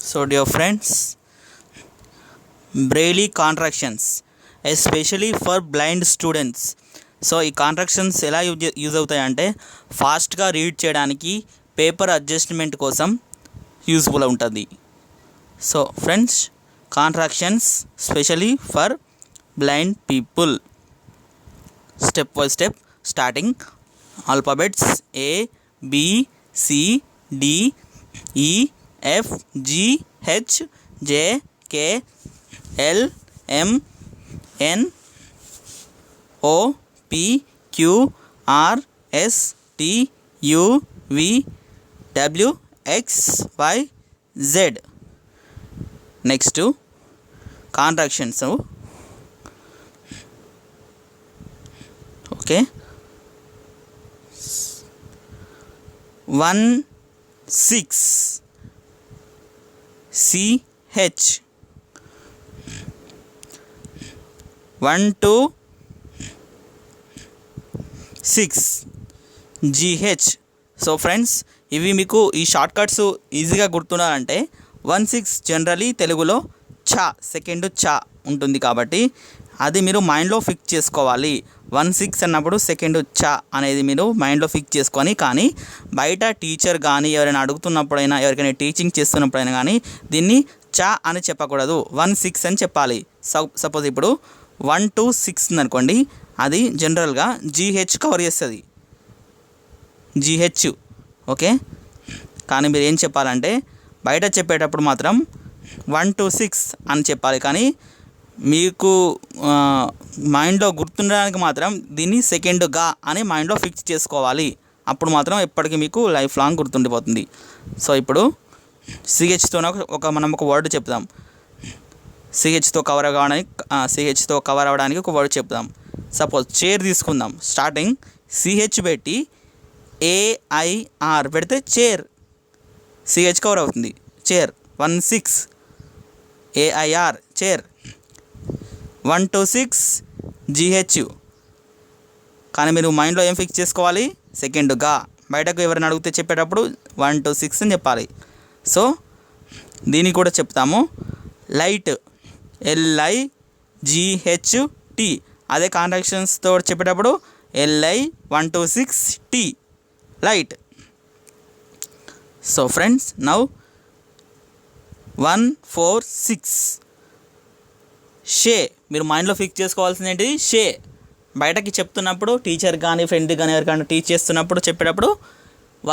So, dear friends, Braille contractions, especially for blind students. So ఈ contractions ఎలా use అవుతాయి అంటే ఫాస్ట్గా రీడ్ చేయడానికి పేపర్ అడ్జస్ట్మెంట్ కోసం యూజ్ఫుల్ ఉంటుంది. So friends, contractions specially for blind people. Step by step starting alphabets A, B, C, D, E, F, G, H, J, K, L, M, N, O, P, Q, R, S, T, U, V, W, X, Y, Z. Next to contractions. Okay. 1, 6, CH, 1, 2, 6, GH. So friends, ఇవి మీకు ఈ short cuts ఈజీగా గుర్తుండాలంటే 1, 6 generally తెలుగులో చ second చ ఉంటుంది కాబట్టి అది మీరు మైండ్లో ఫిక్స్ చేసుకోవాలి. 1, 6 అన్నప్పుడు సెకండ్ చ అనేది మీరు మైండ్లో ఫిక్స్ చేసుకొని, కానీ బయట టీచర్ కానీ ఎవరైనా అడుగుతున్నప్పుడైనా ఎవరికైనా టీచింగ్ చేస్తున్నప్పుడైనా కానీ దీన్ని చ అని చెప్పకూడదు, 1, 6 అని చెప్పాలి. సపోజ్ ఇప్పుడు 1, 2, 6 ఉందనుకోండి, అది జనరల్గా GH కవర్ చేస్తుంది, GH. ఓకే, కానీ మీరు ఏం చెప్పాలంటే బయట చెప్పేటప్పుడు మాత్రం 1, 2, 6 అని చెప్పాలి. కానీ మీకు మైండ్లో గుర్తుండడానికి మాత్రం దీన్ని సెకండ్గా అని మైండ్లో ఫిక్స్ చేసుకోవాలి. అప్పుడు మాత్రం ఎప్పటికీ మీకు లైఫ్ లాంగ్ గుర్తుండిపోతుంది. సో ఇప్పుడు CHతో మనం ఒక వర్డ్ చెప్దాం. CHతో కవర్ అవ్వడానికి ఒక వర్డ్ చెప్దాం. సపోజ్ చైర్ తీసుకుందాం. స్టార్టింగ్ CH పెట్టి AIR పెడితే చైర్, CH కవర్ అవుతుంది. Chair 1, 6 AIR chair. 1, 2, 6 GH. కానీ మీరు మైండ్లో ఏం ఫిక్స్ చేసుకోవాలి, సెకండ్గా. బయటకు ఎవరైనా అడిగితే చెప్పేటప్పుడు 1, 2, 6 అని చెప్పాలి. సో దీన్ని కూడా చెప్తాము. Light LIGHT. అదే కాంట్రాక్షన్స్తో చెప్పేటప్పుడు LI 1, 2, 6 T light. So friends, now 1, 4, 6 షే. మీరు మైండ్లో ఫిక్స్ చేసుకోవాల్సింది ఏంటి, షే. బయటకి చెప్తున్నప్పుడు టీచర్ కానీ ఫ్రెండ్ కానీ ఎవరికైనా టీచ్ చేస్తున్నప్పుడు చెప్పేటప్పుడు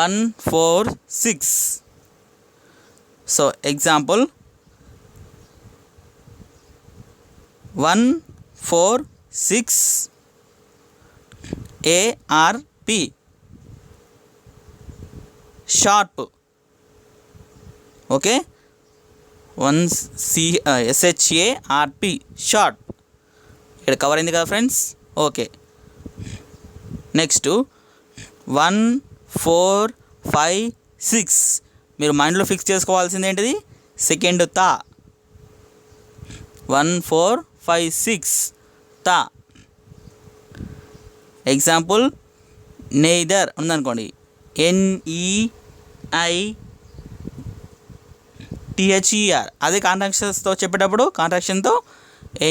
1, 4, 6. So example 1, 4, 6 ARP sharp. Okay, 1 SHARP sharp. ఇక్కడ కవర్ అయింది కదా ఫ్రెండ్స్. Okay, next 1, 4, 5, 6. మీరు మైండ్లో ఫిక్స్ చేసుకోవాల్సింది ఏంటిది, సెకండ్ తా. 1, 4, 5, 6 తా. ఎగ్జాంపుల్ నెయిదర్ ఉందనుకోండి, NEITHER. అదే కాంట్రాక్షన్స్తో చెప్పేటప్పుడు కాంట్రాక్షన్తో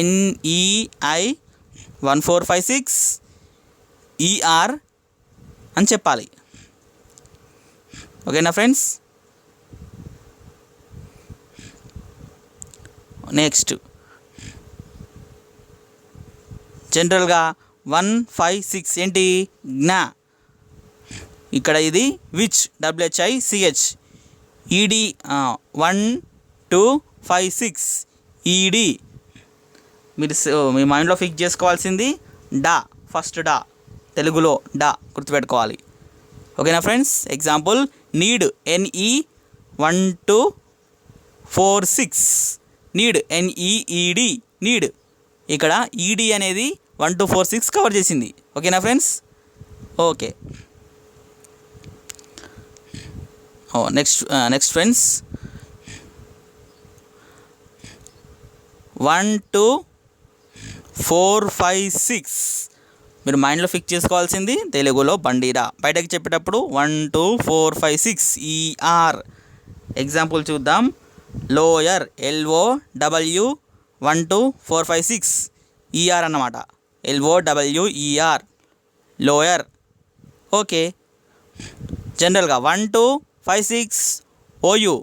NEI 1, 4, 5, 6 ER అని చెప్పాలి. ఓకేనా ఫ్రెండ్స్. నెక్స్ట్ జనరల్గా 1, 5, 6 ఏంటి, జ్ఞా. ఇక్కడ ఇది విచ్, WHICH. ED 1, 2, 5, 6 ED. మీరు మీ మైండ్లో ఫిక్స్ చేసుకోవాల్సింది డా, ఫస్ట్ డా, తెలుగులో డా గుర్తుపెట్టుకోవాలి. ఓకేనా friends. Example need NE 1, 2, 4, 6 need NEED need. ఇక్కడ ED అనేది 1, 2, 4, 6 కవర్ చేసింది. ఓకేనా ఫ్రెండ్స్. ఓకే, నెక్స్ట్ ఫ్రెండ్స్ 1, 2, 4, 5, 6 మీరు మైండ్లో ఫిక్స్ చేసుకోవాల్సింది తెలుగులో బండిరా. బయటకు చెప్పేటప్పుడు 1, 2, 4, 5, 6 ER. ఎగ్జాంపుల్ చూద్దాం. లోయర్ LOW 1 2 4 5 6 ER అన్నమాట. LOWER lower. ఓకే. జనరల్గా 1 2 5 6 OU.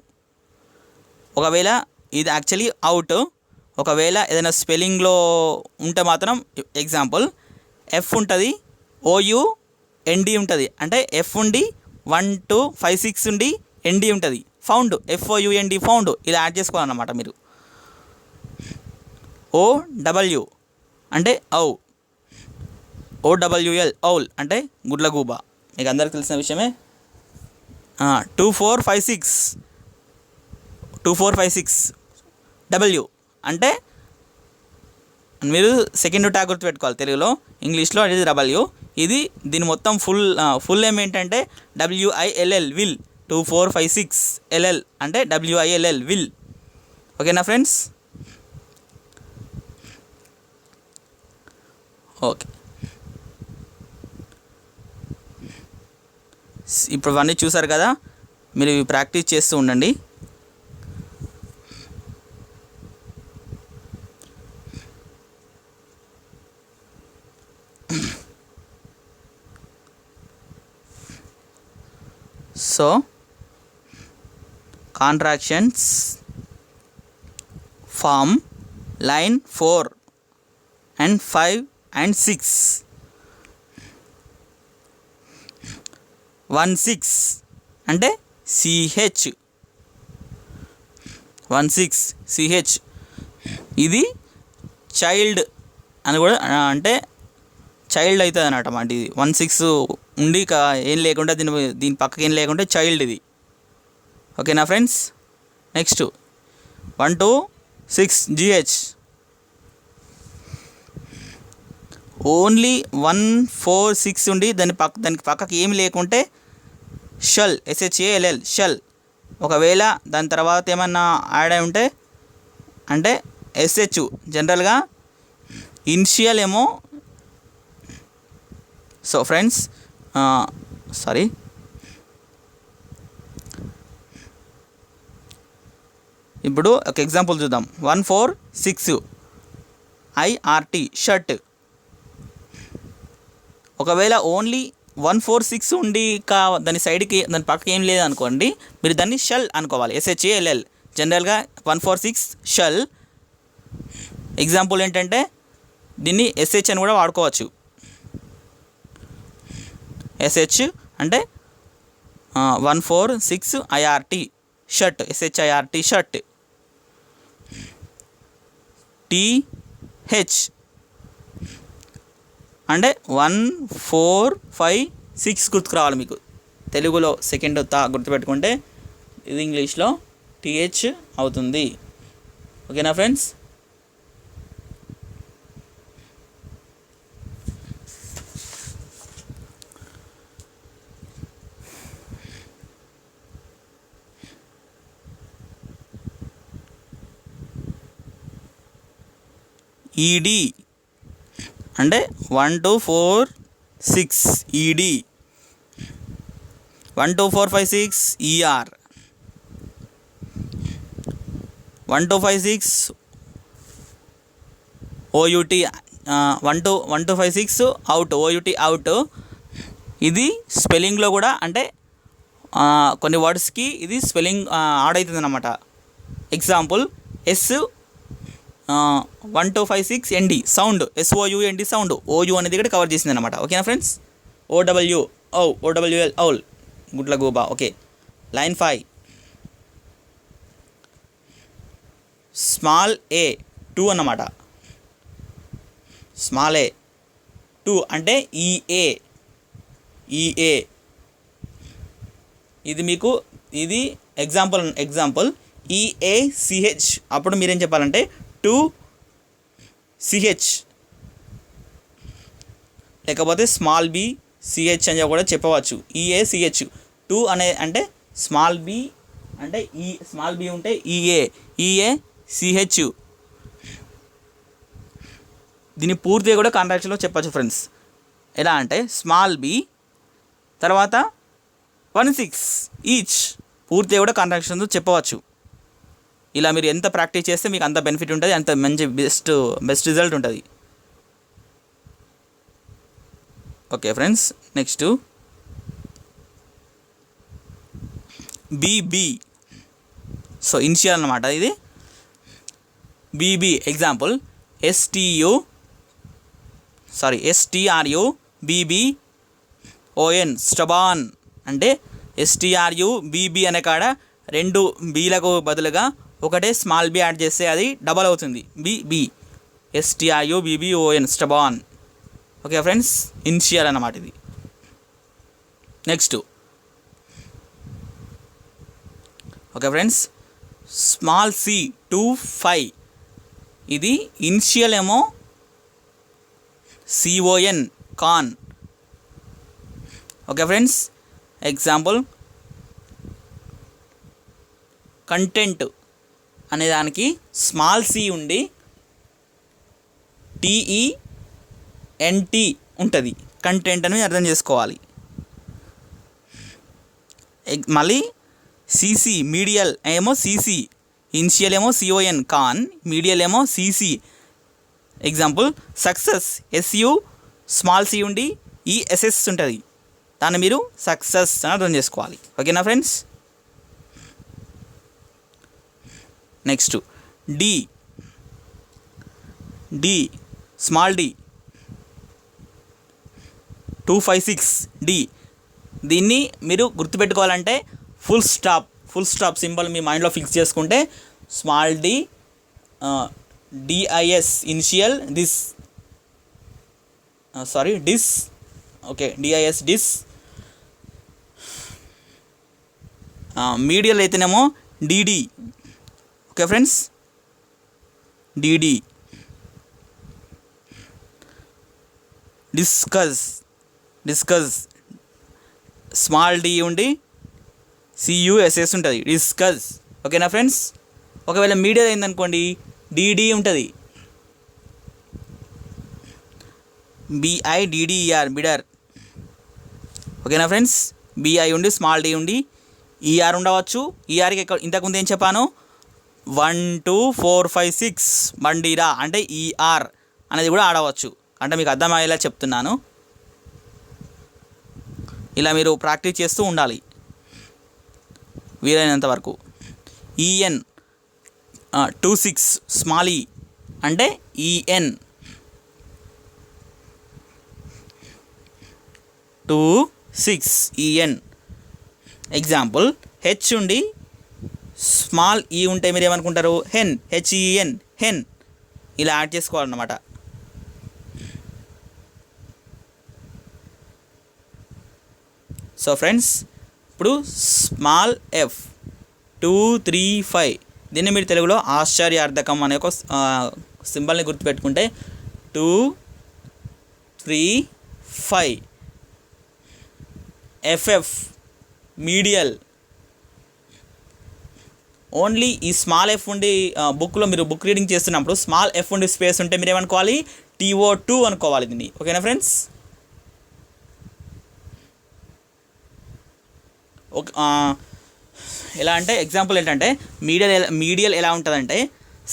ఒకవేళ ఇది యాక్చువల్లీ అవుట్. ఒకవేళ ఏదైనా స్పెల్లింగ్లో ఉంటే మాత్రం ఎగ్జాంపుల్ F ఉంటుంది, OU ND ఉంటుంది. అంటే F ఉండి 1 2 5 6 ఉండి ND ఉంటుంది. ఫౌండ్ FOUND ఫౌండ్ ఇలా యాడ్ చేసుకోవాలన్నమాట మీరు. OW అంటే ఔ. OWL ఔల్ అంటే గుడ్లగూబ. మీకు అందరికి తెలిసిన విషయమే. 2 4 5 6 2 4 5 6 W అంటే మీరు సెకండ్ ట్యాగ్ గుర్తుపెట్టుకోవాలి. తెలుగులో, ఇంగ్లీష్లో అది W. ఇది దీని మొత్తం ఫుల్ నేమ్ ఏంటంటే WILL విల్. 2 4 5 6 LL అంటే WILL విల్. ఓకేనా ఫ్రెండ్స్? ఓకే. ఇప్పుడు ఇవన్నీ చూసారు కదా, మీరు ఇవి ప్రాక్టీస్ చేస్తూ ఉండండి. So contractions form line 4 and 5 and 6. 1 6 అంటే CH. 1 6 CH. ఇది చైల్డ్ అని కూడా అంటే చైల్డ్ అవుతుంది అన్నమాట. ఇది 1 6 ఉండి ఏం లేకుండా దీని పక్కకి ఏం లేకుంటే చైల్డ్ ఇది. ఓకేనా ఫ్రెండ్స్? Next 1 2 6 GH. ఓన్లీ 1 4 6 ఉండి దానికి పక్కకి ఏమి లేకుంటే షల్ SHALL షల్. ఒకవేళ దాని తర్వాత ఏమన్నా యాడ్ అయి ఉంటే అంటే SH. జనరల్గా ఇనిషియల్ ఏమో. సో ఫ్రెండ్స్ సారీ, ఇప్పుడు ఒక ఎగ్జాంపుల్ చూద్దాం. 1 4 6 IRT షర్ట్. ఒకవేళ ఓన్లీ 1 4 6 ఉండి దాని సైడ్కి దాని పక్కకి ఏం లేదనుకోండి, మీరు దాన్ని షల్ అనుకోవాలి. SHALL. జనరల్గా 1 4 6 షల్. ఎగ్జాంపుల్ ఏంటంటే దీన్ని SH అని కూడా వాడుకోవచ్చు. SH అంటే 1 4 6 IRT shirt. SHIRT shirt. TH అంటే 1 4 5 6 గుర్తుకు రావాలి మీకు. తెలుగులో సెకండ్ తా గుర్తుపెట్టుకుంటే ఇది ఇంగ్లీష్లో TH అవుతుంది. ఓకేనా ఫ్రెండ్స్? ED అంటే 1 2 4 6 ED. 1 2 4 5 6 ER. 1 2 5 6 OUT. 1 2 5 6 out. OUT out. ఇది స్పెల్లింగ్లో కూడా అంటే కొన్ని వర్డ్స్కి ఇది స్పెల్లింగ్ యాడ్ అవుతుంది అన్నమాట. Example S 1 2 5 6 ND sound. SOUND sound. OU అనేది ఇక్కడ కవర్ చేసింది అనమాట. ఓకేనా ఫ్రెండ్స్? OWL ఔల్ గుడ్లగూబ. ఓకే. లైన్ 5 స్మాల్ A 2 అన్నమాట. స్మాల్ A 2 అంటే EA. ఇది మీకు ఇది ఎగ్జాంపుల్ EACH. అప్పుడు మీరేం చెప్పాలంటే 2CH లేకపోతే స్మాల్ B CH అని కూడా చెప్పవచ్చు. EACH 2 అంటే స్మాల్ B అంటే స్మాల్ B ఉంటే EACH. దీన్ని పూర్తిగా కూడా కాంట్రాక్షన్లో చెప్పచ్చు ఫ్రెండ్స్. ఎలా అంటే స్మాల్ B తర్వాత 1 6 ఈచ్. పూర్తిగా కూడా కాంట్రాక్షన్తో చెప్పవచ్చు. ఇలా మీరు ఎంత ప్రాక్టీస్ చేస్తే మీకు అంత బెనిఫిట్ ఉంటుంది, అంత మంచి బెస్ట్ రిజల్ట్ ఉంటుంది. Okay friends, next B B. So initial అన్నమాట ఇది. B B example STRUBBON stubborn. అంటే STRUBB అనే కాడ 2 బీలకు బదులుగా ఒకటే స్మాల్ బీ యాడ్ చేస్తే అది డబల్ అవుతుంది, B B. STRUBBON stubborn. Okay friends, initial అన్నమాట ఇది. Next okay friends, small C 25. ఇది ఇనిషియల్ ఏమో CON con. Okay friends, example content అనే దానికి స్మాల్ సి ఉండి TENT ఉంటుంది, కంటెంట్ అని అర్థం చేసుకోవాలి. మళ్ళీ CC మీడియల్ ఏమో CC, ఇనిషియల్ ఏమో CON కాన్, మీడియల్ ఏమో CC. Example success SU small C ఉండి ESS ఉంటుంది, దాన్ని మీరు సక్సెస్ అని అర్థం చేసుకోవాలి. ఓకేనా friends. Next D small d 256 D. దీన్ని మీరు గుర్తుపెట్టుకోవాలంటే ఫుల్ స్టాప్ సింబల్ మీ మైండ్లో ఫిక్స్ చేసుకుంటే స్మాల్ d DIS ఇనిషియల్ డిస్ ఓకే DIS డిస్. మీడియల్ అయితేనేమో DD. Okay friends, DD. Discuss small d ఉండి CUSS ఉంటుంది, డిస్కస్. ఓకేనా ఫ్రెండ్స్. ఒకవేళ మీడియల్ అయిందనుకోండి DD ఉంటుంది, BIDDER బిడర్. ఓకేనా ఫ్రెండ్స్. BI ఉండి స్మాల్ d ఉండి ER ఉండవచ్చు. ERకి ఇంతకుముందు ఏం చెప్పాను, 1 2 4 5 6 బండిరా అంటే ER అనేది కూడా ఆడవచ్చు. అంటే మీకు అర్థమయ్యేలా చెప్తున్నాను. ఇలా మీరు ప్రాక్టీస్ చేస్తూ ఉండాలి వీలైనంత వరకు. EN 26 స్మాల్ e అంటే EN 26 EN. ఎగ్జాంపుల్ H ఉండి స్మాల్ e ఉంటే మీరు ఏమనుకుంటారు, HEN హెన్. ఇలా యాడ్ చేసుకోవాలన్నమాట. సో ఫ్రెండ్స్, ఇప్పుడు స్మాల్ f 235, దీన్ని మీరు తెలుగులో ఆశ్చర్యార్థకం అనే ఒక సింబల్ని గుర్తుపెట్టుకుంటే 235. FF medial. ఓన్లీ ఈ స్మాల్ f ఉండి బుక్లో మీరు బుక్ రీడింగ్ చేస్తున్నప్పుడు స్మాల్ f ఉండి స్పేస్ ఉంటే మీరు ఏమనుకోవాలి, TO2 అనుకోవాలి దీన్ని. ఓకేనా ఫ్రెండ్స్. ఎలా అంటే ఎగ్జాంపుల్ ఏంటంటే మీడియల్ ఎలా ఉంటుందంటే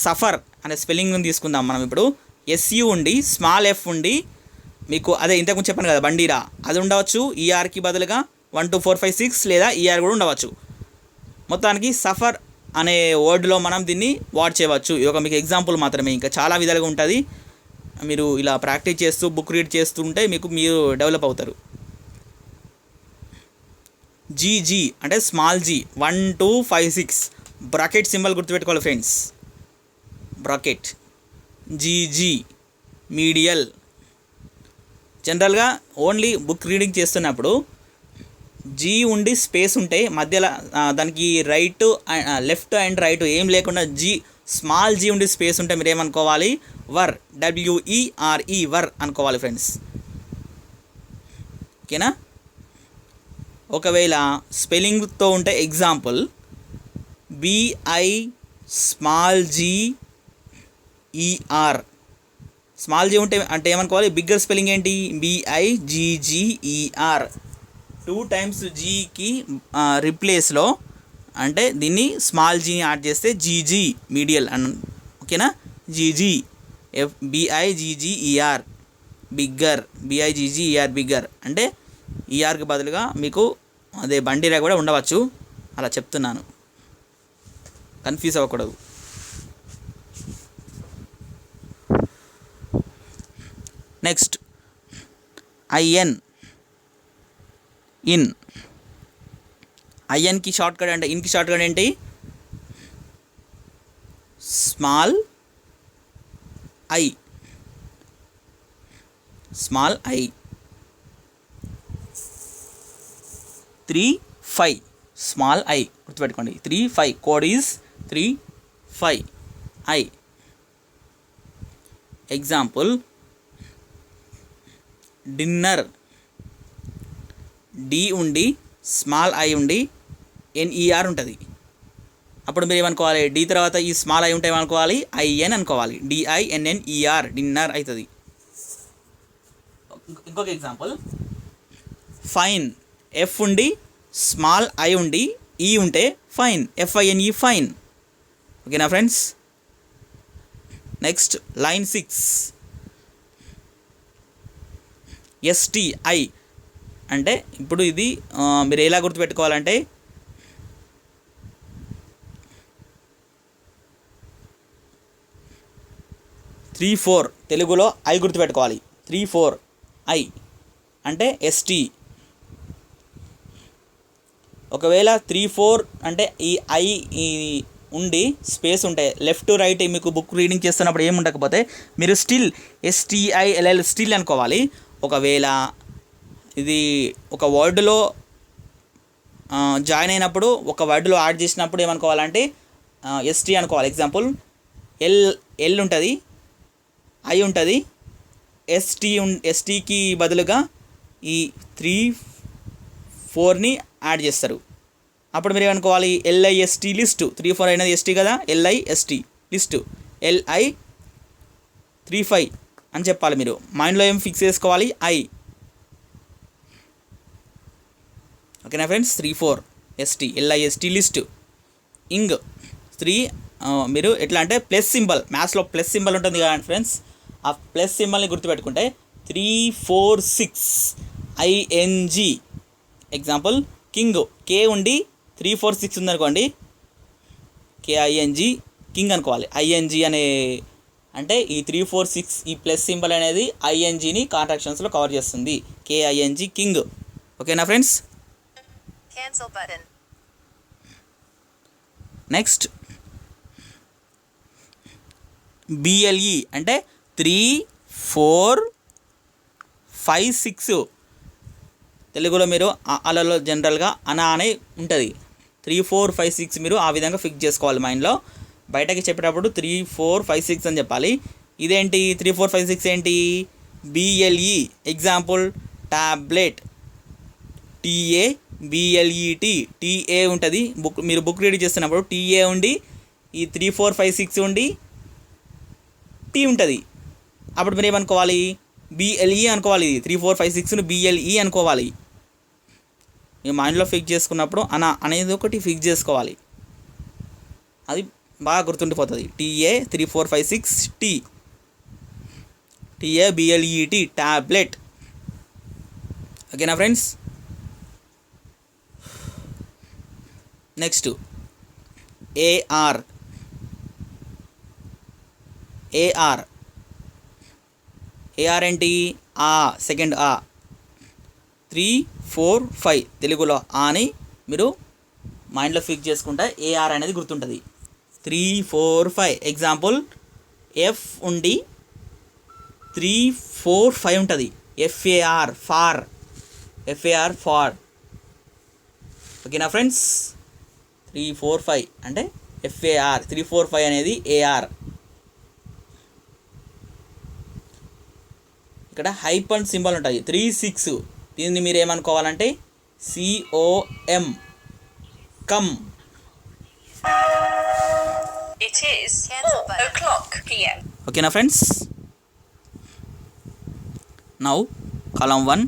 సఫర్ అనే స్పెల్లింగ్ని తీసుకుందాం మనం. ఇప్పుడు SU ఉండి స్మాల్ f ఉండి మీకు అదే ఇంతకుముందు చెప్పాను కదా బండిరా, అది ఉండవచ్చు. ERకి బదులుగా 1 2 4 5 6 లేదా ER కూడా ఉండవచ్చు. మొత్తానికి సఫర్ అనే వర్డ్లో మనం దీన్ని వాడ్ చేయవచ్చు. ఇది ఒక మీకు ఎగ్జాంపుల్ మాత్రమే, ఇంకా చాలా విధాలుగా ఉంటుంది. మీరు ఇలా ప్రాక్టీస్ చేస్తూ బుక్ రీడ్ చేస్తుంటే మీరు డెవలప్ అవుతారు. GG అంటే స్మాల్ g 1 2 5 6 బ్రాకెట్ సింబల్ గుర్తుపెట్టుకోవాలి ఫ్రెండ్స్. Bracket GG medial. జనరల్గా ఓన్లీ బుక్ రీడింగ్ చేస్తున్నప్పుడు G ఉండి స్పేస్ ఉంటే మధ్యలో దానికి లెఫ్ట్ అండ్ రైట్ ఏం లేకుండా స్మాల్ g ఉండి స్పేస్ ఉంటే మీరు ఏమనుకోవాలి, వర్ WERE వర్ అనుకోవాలి ఫ్రెండ్స్. ఓకేనా. ఒకవేళ స్పెల్లింగ్తో ఉంటే example BI small GER. Small g ఉంటే అంటే ఏమనుకోవాలి, బిగ్గర్ స్పెల్లింగ్ ఏంటి, BIGGER. 2 times Gకి రిప్లేస్లో అంటే దీన్ని స్మాల్ జీని యాడ్ చేస్తే జీజీ మీడియల్ అన్, ఓకేనా. జీజీ బిఐజీజీఈఆర్ బిగ్గర్, బిఐజీజీఈఆర్ బిగ్గర్ అంటే ఈఆర్కి బదులుగా మీకు అదే బండిరా కూడా ఉండవచ్చు, అలా చెప్తున్నాను, కన్ఫ్యూజ్ అవ్వకూడదు. Next I N, in. ఐఎన్కి షార్ట్ కట్ అంటే ఇన్కి షార్ట్ కట్ ఏంటి? Small I, small I. 35 small I గుర్తుపెట్టుకోండి. 35 code is 35 I. Example dinner, D ఉండి స్మాల్ ఐ ఉండి ఎన్ఈఆర్ ఉంటుంది. అప్పుడు మీరు ఏమనుకోవాలి? డి తర్వాత ఈ స్మాల్ ఐ ఉంటే ఏమనుకోవాలి? ఐఎన్ అనుకోవాలి. డిఐఎన్ఎన్ఈఆర్ డిన్నర్ అవుతుంది. ఇంకొక ఎగ్జాంపుల్ ఫైన్, ఎఫ్ ఉండి స్మాల్ ఐ ఉండి ఈ ఉంటే ఫైన్, ఎఫ్ఐఎన్ఈ ఫైన్. ఓకేనా ఫ్రెండ్స్. నెక్స్ట్ లైన్ 6 ఎస్టిఐ అంటే ఇప్పుడు ఇది మీరు ఎలా గుర్తుపెట్టుకోవాలంటే త్రీ ఫోర్ తెలుగులో ఐ గుర్తుపెట్టుకోవాలి. 34 ఐ అంటే ఎస్టీ. ఒకవేళ 34 అంటే ఈ ఐ ఈ ఉండి స్పేస్ ఉంటే లెఫ్ట్ టు రైట్ మీకు బుక్ రీడింగ్ చేస్తున్నప్పుడు ఏమి ఉండకపోతే మీరు స్టిల్ ఎస్టీఐఎల్ఎల్ స్టిల్ అనుకోవాలి. ఒకవేళ ఇది ఒక వర్డ్లో జాయిన్ అయినప్పుడు ఒక వర్డ్లో యాడ్ చేసినప్పుడు ఏమనుకోవాలంటే ఎస్టీ అనుకోవాలి. ఎగ్జాంపుల్ ఎల్ ఉంటుంది, ఐ ఉంటుంది, ఎస్టీకి బదులుగా ఈ 34ని యాడ్ చేస్తారు. అప్పుడు మీరు ఏమనుకోవాలి? ఎల్ఐఎస్టీ లిస్టు. 34 అయినది ఎస్టీ కదా, ఎల్ఐఎస్టీ లిస్టు, ఎల్ఐ 35 అని చెప్పాలి. మీరు మైండ్లో ఏం ఫిక్స్ చేసుకోవాలి? ఐ. ఓకేనా friends. 34 S T L I S T list. Ing 3 మీరు ఎట్లా అంటే ప్లస్ సింబల్, మ్యాథ్స్లో ప్లస్ సింబల్ ఉంటుంది కదా ఫ్రెండ్స్, ఆ ప్లస్ సింబల్ని గుర్తుపెట్టుకుంటే 346 ఐఎన్జి. ఎగ్జాంపుల్ కింగ్, కే ఉండి 346 ఉందనుకోండి, కేఐఎన్జి కింగ్ అనుకోవాలి. ఐఎన్జి అనే అంటే ఈ 346 ఈ ప్లస్ సింబల్ అనేది ఐఎన్జిని కాంట్రాక్షన్స్లో కవర్ చేస్తుంది. KING king. ఓకేనా ఫ్రెండ్స్. నెక్స్ట్ బిఎల్ఈ అంటే 3 4 5 6 తెలుగులో మీరు అలలో జనరల్గా అనా అనే ఉంటుంది. 3 4 5 6 మీరు ఆ విధంగా ఫిక్స్ చేసుకోవాలి మైండ్లో. బయటకి చెప్పేటప్పుడు 3 4 5 6 అని చెప్పాలి. ఇదేంటి 3 4 5 6 ఏంటి? B L E. Example tablet, T A B L E T, T A ఉంటుంది. మీరు బుక్ రీడ్ చేస్తున్నప్పుడు టీఏ ఉండి ఈ 3 4 5 6 ఉండి టీ ఉంటుంది. అప్పుడు మీరు ఏమనుకోవాలి? బిఎల్ఈ అనుకోవాలి. 3 4 5 6ను బిఎల్ఈ అనుకోవాలి. మీ మైండ్లో ఫిక్స్ చేసుకున్నప్పుడు అనా అనేది ఒకటి ఫిక్స్ చేసుకోవాలి, అది బాగా గుర్తుండిపోతుంది. T A 3 4 5 6 T, T A B L E T tablet. ఓకేనా friends. Next A R. A R A R ఏంటి? ఆ సెకండ్ ఆ. 3 4 5 తెలుగులో ఆని మీరు మైండ్లో ఫిక్స్ చేసుకుంటే ఏఆర్ అనేది గుర్తుంటుంది. 3 4 5. ఎగ్జాంపుల్ ఎఫ్ ఉండి 3 4 5 ఉంటుంది. F A R far, F A R far. ఓకేనా ఫ్రెండ్స్. 3 4 5 అంటే ఎఫ్ఏఆర్. 3 4 5 అనేది ఏఆర్. ఇక్కడ హైపన్ సింబల్ ఉంటుంది. 3 6 దీన్ని మీరు ఏమనుకోవాలంటే COM కమ్. ఓకేనా friends. Now column 1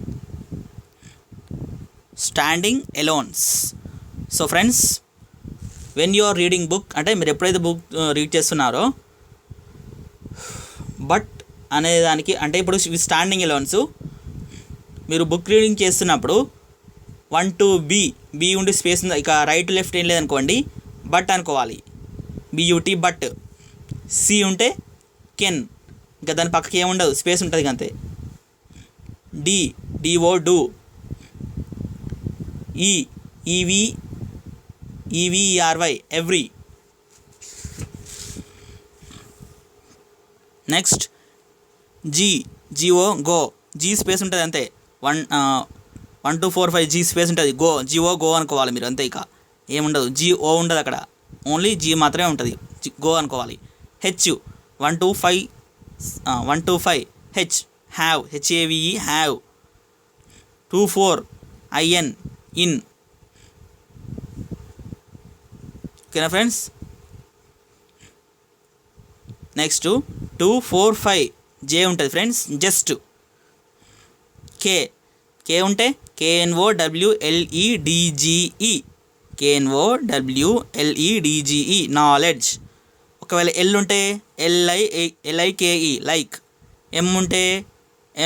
standing alones. So friends when you are reading book అంటే మీరు ఎప్పుడైతే బుక్ రీడ్ చేస్తున్నారో బట్ అనేదానికి అంటే ఇప్పుడు స్టాండింగ్ ఎలవెన్స్ మీరు బుక్ రీడింగ్ చేస్తున్నప్పుడు 1 to బి ఉండి స్పేస్ ఉంది, ఇక రైట్ లెఫ్ట్ ఏం లేదనుకోండి బట్ అనుకోవాలి, బియూటీ బట్. సి ఉంటే కెన్, ఇంకా దాని పక్కకి ఏముండదు స్పేస్ ఉంటుంది అంతే. D O do. E V E R Y every. Next G O go. G space ఉంటుంది అంతే, 1 2 4 5 జీ స్పేస్ ఉంటుంది, గో జిఓ గో అనుకోవాలి మీరు అంతే, ఇక ఏముండదు, జిఓ ఉండదు అక్కడ, ఓన్లీ జీ మాత్రమే ఉంటుంది, గో అనుకోవాలి. H 1 to 5 H have, H A V E have. 2 4 I N in. ఓకేనా ఫ్రెండ్స్. నెక్స్ట్ 2 4 5 జే ఉంటుంది ఫ్రెండ్స్, జస్ట్. కే ఉంటే KNOWLEDGE, KNOWLEDGE నాలెడ్జ్. ఒకవేళ ఎల్ ఉంటే LIKE లైక్. ఎం ఉంటే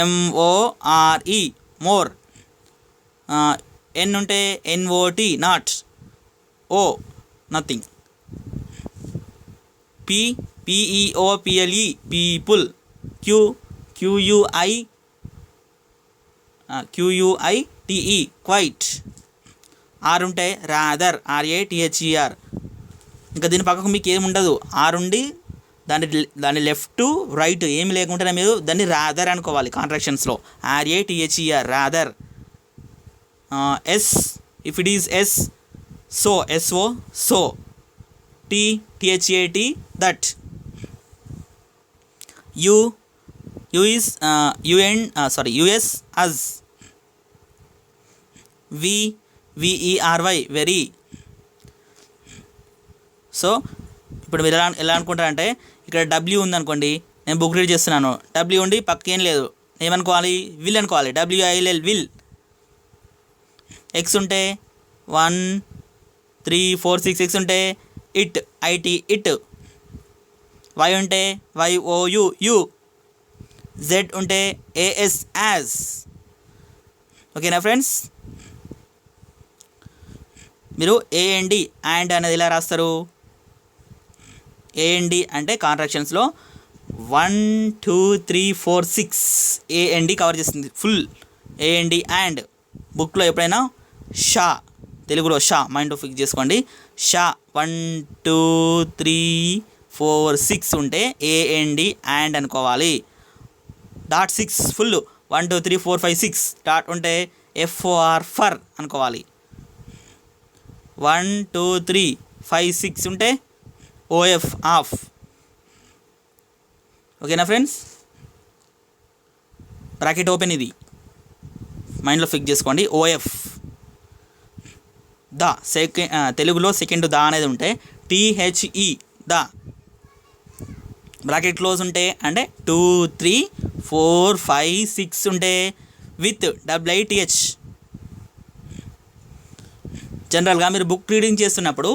MORE మోర్. ఎన్ ఉంటే NOT not. O nothing. PEOPLE people. QUITE quite. R ఉంటే rather, RATHER. ఇంకా దీని పక్కకు మీకు ఏముండదు, ఆర్ ఉండి దాని లెఫ్ట్ రైట్ ఏమి లేకుంటే మీరు దాన్ని రాదర్ అనుకోవాలి కాంట్రాక్షన్స్లో, RATHER rather. S if it is S so, SO so. THAT that. US us. VERY very. So ఇప్పుడు మీరు ఎలా అనుకుంటారంటే ఇక్కడ W ఉందనుకోండి, నేను బుక్ రీడ్ చేస్తున్నాను, W ఉండి పక్కకేం లేదు, ఏమనుకోవాలి, విల్ అనుకోవాలి, WILL విల్. ఎక్స్ ఉంటే 1 3 4 6 ఎక్స్ ఉంటే IT ఇట్. వై ఉంటే YOU యూ. జెడ్ ఉంటే AS యాజ్. ఓకేనా ఫ్రెండ్స్. మీరు AND అండ్ అనేది ఎలా రాస్తారు, AND అంటే కాంట్రాక్షన్స్లో 1 2 3 4 6 AND కవర్ చేస్తుంది ఫుల్. AND and. బుక్లో ఎప్పుడైనా షా, తెలుగులో షా, మైండ్లో ఫిక్స్ చేసుకోండి. షా 1 2 3 4 6 ఉంటే AND అండ్ అనుకోవాలి. డాట్ 6 ఫుల్ 1 2 3 4 5 6 డాట్ ఉంటే FOR ఫర్ అనుకోవాలి. 1 2 3 5 6 ఉంటే OF ఆఫ్. ఓకేనా ఫ్రెండ్స్. బ్రాకెట్ ఓపెన్, ఇది మైండ్లో ఫిక్స్ చేసుకోండి. OF the. తెలుగులో సెకండ్ ద అనేది ఉంటే THE ద. బ్రాకెట్ క్లోజ్ ఉంటే అంటే 2 3 4 5 6 ఉంటే విత్ WITH. జనరల్గా మీరు బుక్ రీడింగ్ చేస్తున్నప్పుడు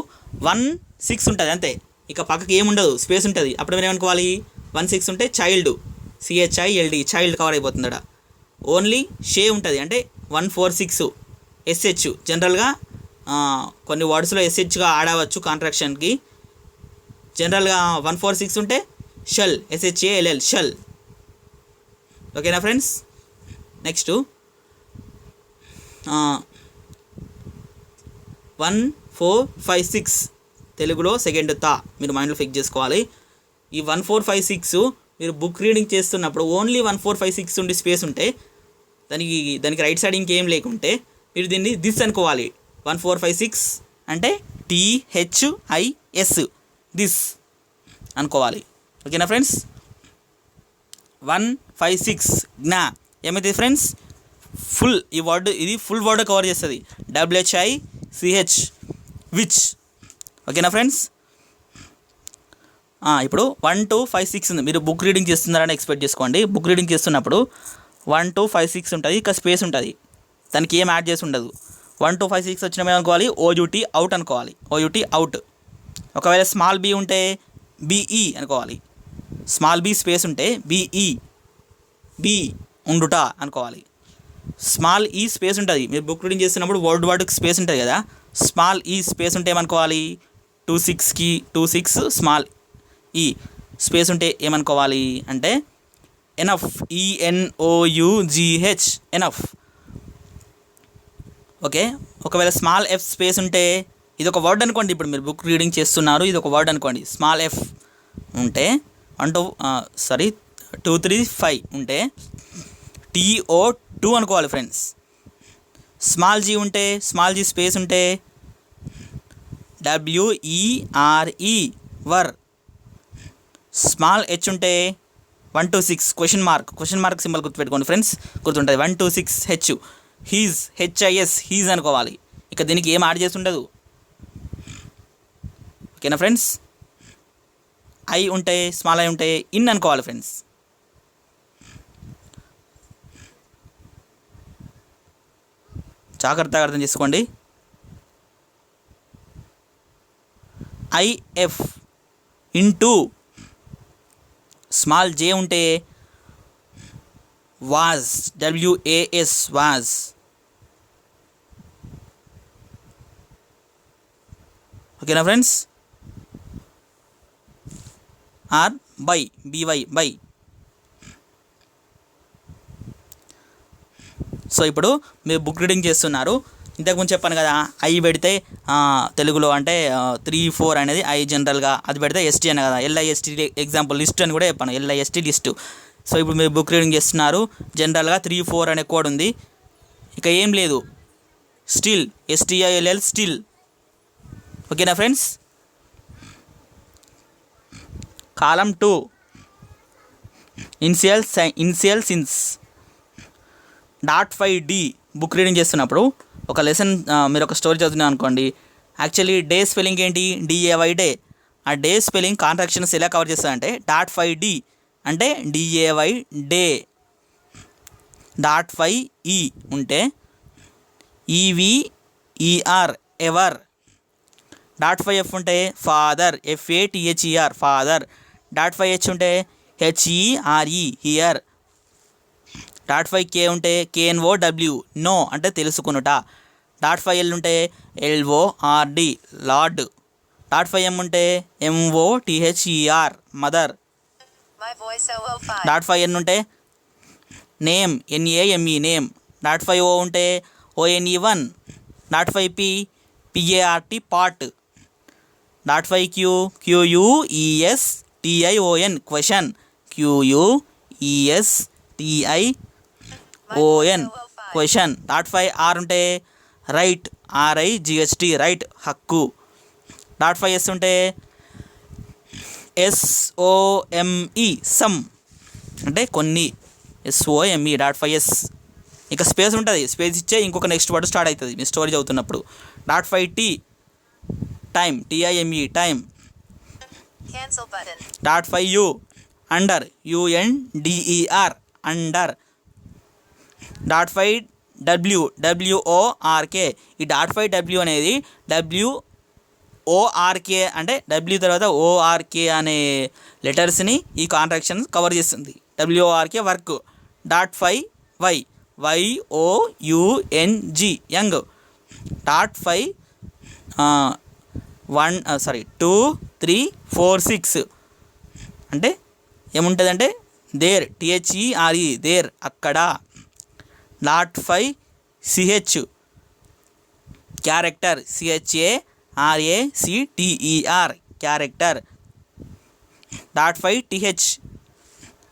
1 6 ఉంటుంది అంతే, ఇక పక్కకి ఏముండదు స్పేస్ ఉంటుంది, అప్పుడు మీరు ఏమనుకోవాలి, 1 6 ఉంటే చైల్డ్, CHILD చైల్డ్ కవర్ అయిపోతుంది అక్కడ. ఓన్లీ షే ఉంటుంది అంటే 1 4 6 SH. జనరల్గా కొన్ని వర్డ్స్లో SHగా ఆడవచ్చు కాంట్రాక్షన్కి. జనరల్గా 1 4 6 ఉంటే షల్, SHALL షల్. ఓకేనా ఫ్రెండ్స్. నెక్స్ట్ 1 4 5 6 తెలుగులో సెకండ్ తా మీరు మైండ్లో ఫిక్స్ చేసుకోవాలి. ఈ 1 4 5 6 మీరు బుక్ రీడింగ్ చేస్తున్నప్పుడు ఓన్లీ 1 4 5 6 ఉండి స్పేస్ ఉంటే దానికి రైట్ సైడ్ ఇంకేం లేకుంటే మీరు దీన్ని దిస్ అనుకోవాలి. 1 4 5 6 అంటే THIS దిస్ అనుకోవాలి. ఓకేనా ఫ్రెండ్స్. 1 5 6 జ్ఞా ఏమైతుంది ఫ్రెండ్స్, ఫుల్. ఈ వర్డ్ ఇది ఫుల్ వర్డ్ కవర్ చేస్తుంది, WHICH విచ్. ఓకేనా ఫ్రెండ్స్. ఇప్పుడు 1 2 5 6 ఉంది, మీరు బుక్ రీడింగ్ చేస్తున్నారని ఎక్స్పెక్ట్ చేసుకోండి. బుక్ రీడింగ్ చేస్తున్నప్పుడు 1 2 5 6 ఉంటుంది, ఇక స్పేస్ ఉంటుంది, దానికి ఏం యాడ్ చేసి ఉండదు. 1 2 5 6 వచ్చిన మేము అనుకోవాలి OUT అవుట్ అనుకోవాలి, OUT అవుట్. ఒకవేళ స్మాల్ బి ఉంటే బిఈ అనుకోవాలి. స్మాల్ బి స్పేస్ ఉంటే బిఈ బి ఉండుట అనుకోవాలి. స్మాల్ ఈ స్పేస్ ఉంటుంది, మీరు బుక్ రీడింగ్ చేస్తున్నప్పుడు వర్డ్కి స్పేస్ ఉంటుంది కదా, స్మాల్ ఈ స్పేస్ ఉంటే ఏమనుకోవాలి, 26 స్మాల్ ఈ స్పేస్ ఉంటే ఏమనుకోవాలి అంటే ఎనఫ్, ENOUGH ఎనఫ్. ఓకే, ఒకవేళ స్మాల్ ఎఫ్ స్పేస్ ఉంటే ఇది ఒక వర్డ్ అనుకోండి, ఇప్పుడు మీరు బుక్ రీడింగ్ చేస్తున్నారు, ఇది ఒక వర్డ్ అనుకోండి. స్మాల్ ఎఫ్ ఉంటే 2 3 5 ఉంటే TO2 అనుకోవాలి ఫ్రెండ్స్. స్మాల్ జీ ఉంటే, స్మాల్ జీ స్పేస్ ఉంటే WERE వర్. స్మాల్ హెచ్ ఉంటే 1 to 6 క్వశ్చన్ మార్క్ సింబల్ గుర్తుపెట్టుకోండి ఫ్రెండ్స్, గుర్తుంటుంది. 1 to 6 H, his HIS his అనుకోవాలి. ఇక దీనికి ఏం యాడ్ చేసి ఉండదు. ఓకేనా ఫ్రెండ్స్. ఐ ఉంటే, స్మాల్ ఐ ఉంటే ఇన్ అనుకోవాలి ఫ్రెండ్స్. జాగ్రత్తగా అర్థం చేసుకోండి. IF ఇంటూ స్మాల్ జే ఉంటే వాజ్, WAS వాజ్. ఓకేనా friends. R by, BY by. So ఇప్పుడు మీరు బుక్ రీడింగ్ చేస్తున్నారు, ఇంతకుముందు చెప్పాను కదా, ఐ పెడితే తెలుగులో అంటే 3 4 అనేది ఐ జనరల్గా, అది పెడితే ST అనే కదా, LIST ఎగ్జాంపుల్ లిస్ట్ అని కూడా చెప్పాను, LIST లిస్ట్. సో ఇప్పుడు మీరు బుక్ రీడింగ్ చేస్తున్నారు, జనరల్గా 3 4 అనే కోడ్ ఉంది. ఇక ఏం లేదు, స్టిల్, STILL స్టిల్. ఓకేనా friends. Column 2 initial since. .5D book reading చేస్తున్నప్పుడు ఒక లెసన్, మీరు ఒక స్టోరీ చదువుతున్నాను అనుకోండి, యాక్చువల్లీ డే స్పెల్లింగ్ ఏంటి, DAY డే. ఆ డే స్పెల్లింగ్ కాంట్రాక్షన్స్ ఎలా కవర్ చేస్తారంటే .5D అంటే DAY డే. .5E ఉంటే EVER ఎవర్. .5F ఉంటే ఫాదర్, FATHER ఫాదర్. .5H ఉంటే HERE హియర్. .5K ఉంటే KNOW నో అంటే తెలుసుకునుట. .5L ఉంటే LORD లార్డ్. .5M ఉంటే MOTHER మదర్. .5N ఉంటే నేమ్, NAME నేమ్. .5O ఉంటే ONE1. .5P PART part. .5Q QUESTION question, QUESTION question. .5R ఉంటే right, RIGHT right హక్కు. .5S ఉంటే SOME సమ్ అంటే కొన్ని, SOME. .5S ఇక స్పేస్ ఉంటుంది, స్పేస్ ఇచ్చే ఇంకొక నెక్స్ట్ వర్డ్ స్టార్ట్ అవుతుంది మీ స్టోరీ చదువుతున్నప్పుడు. .5T time, TIME time. .5U under, UNDER under. .5W WORK. ఈ .5W అనేది WORK అంటే W తర్వాత ORK అనే లెటర్స్ని ఈ కాంట్రాక్షన్ కవర్ చేస్తుంది. WORK work. .5Y YOUNG young. .5 2 3 4 6 అంటే ఏముంటుందంటే దేర్, THERE దేర్ అక్కడ. .5CH character, CHARACTER character. .5TH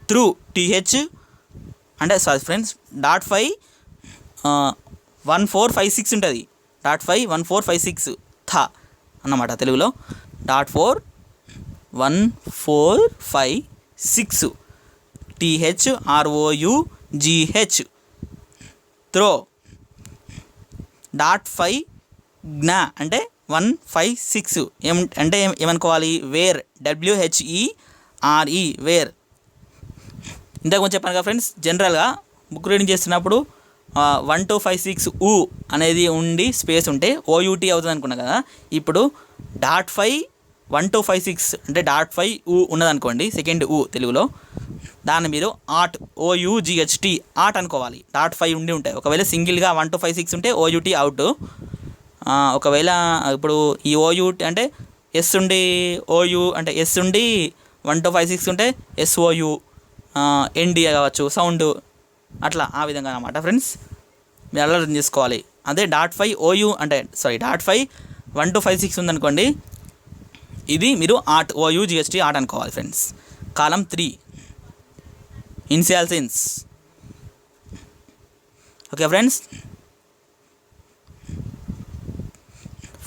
through, TH అంటే సారీ ఫ్రెండ్స్, .5 1 4 5 6 ఉంటుంది. .5 1 4 5 6 థ అన్నమాట తెలుగులో. .4 1 4 5 6 THROUGH త్రో. .5 జ్ఞ అంటే 1 5 6 అంటే ఏమనుకోవాలి, వేర్, WHERE వేర్. ఇంతకుముందు చెప్పాను కదా ఫ్రెండ్స్, జనరల్గా బుక్ రీడింగ్ చేస్తున్నప్పుడు 1 2 5 6 ఊ అనేది ఉండి స్పేస్ ఉంటే OUT అవుతుంది అనుకున్నా కదా. ఇప్పుడు .5 1256 అంటే డాట్ 5 ఊ ఉన్నదనుకోండి, సెకండ్ ఊ తెలుగులో, దాన్ని మీరు ఆట్ OUGHT ఆట్ అనుకోవాలి. డాట్ 5 ఉంటాయి. ఒకవేళ సింగిల్గా 1256 ఉంటే OUT అవుట్. ఒకవేళ ఇప్పుడు ఈ OUT అంటే ఎస్ ఉండి OU అంటే ఎస్ ఉండి 1256 ఉంటే SOU ND కావచ్చు సౌండ్, అట్లా ఆ విధంగా అన్నమాట ఫ్రెండ్స్. మీరు అలా రన్ చేసుకోవాలి. అదే డాట్ 5 OU అంటే డాట్ 5 1256 ఉందనుకోండి, ఇది మీరు ఆట్ OUGHT ఆట్ అనుకోవాలి friends. Column 3 initial sense. Okay friends,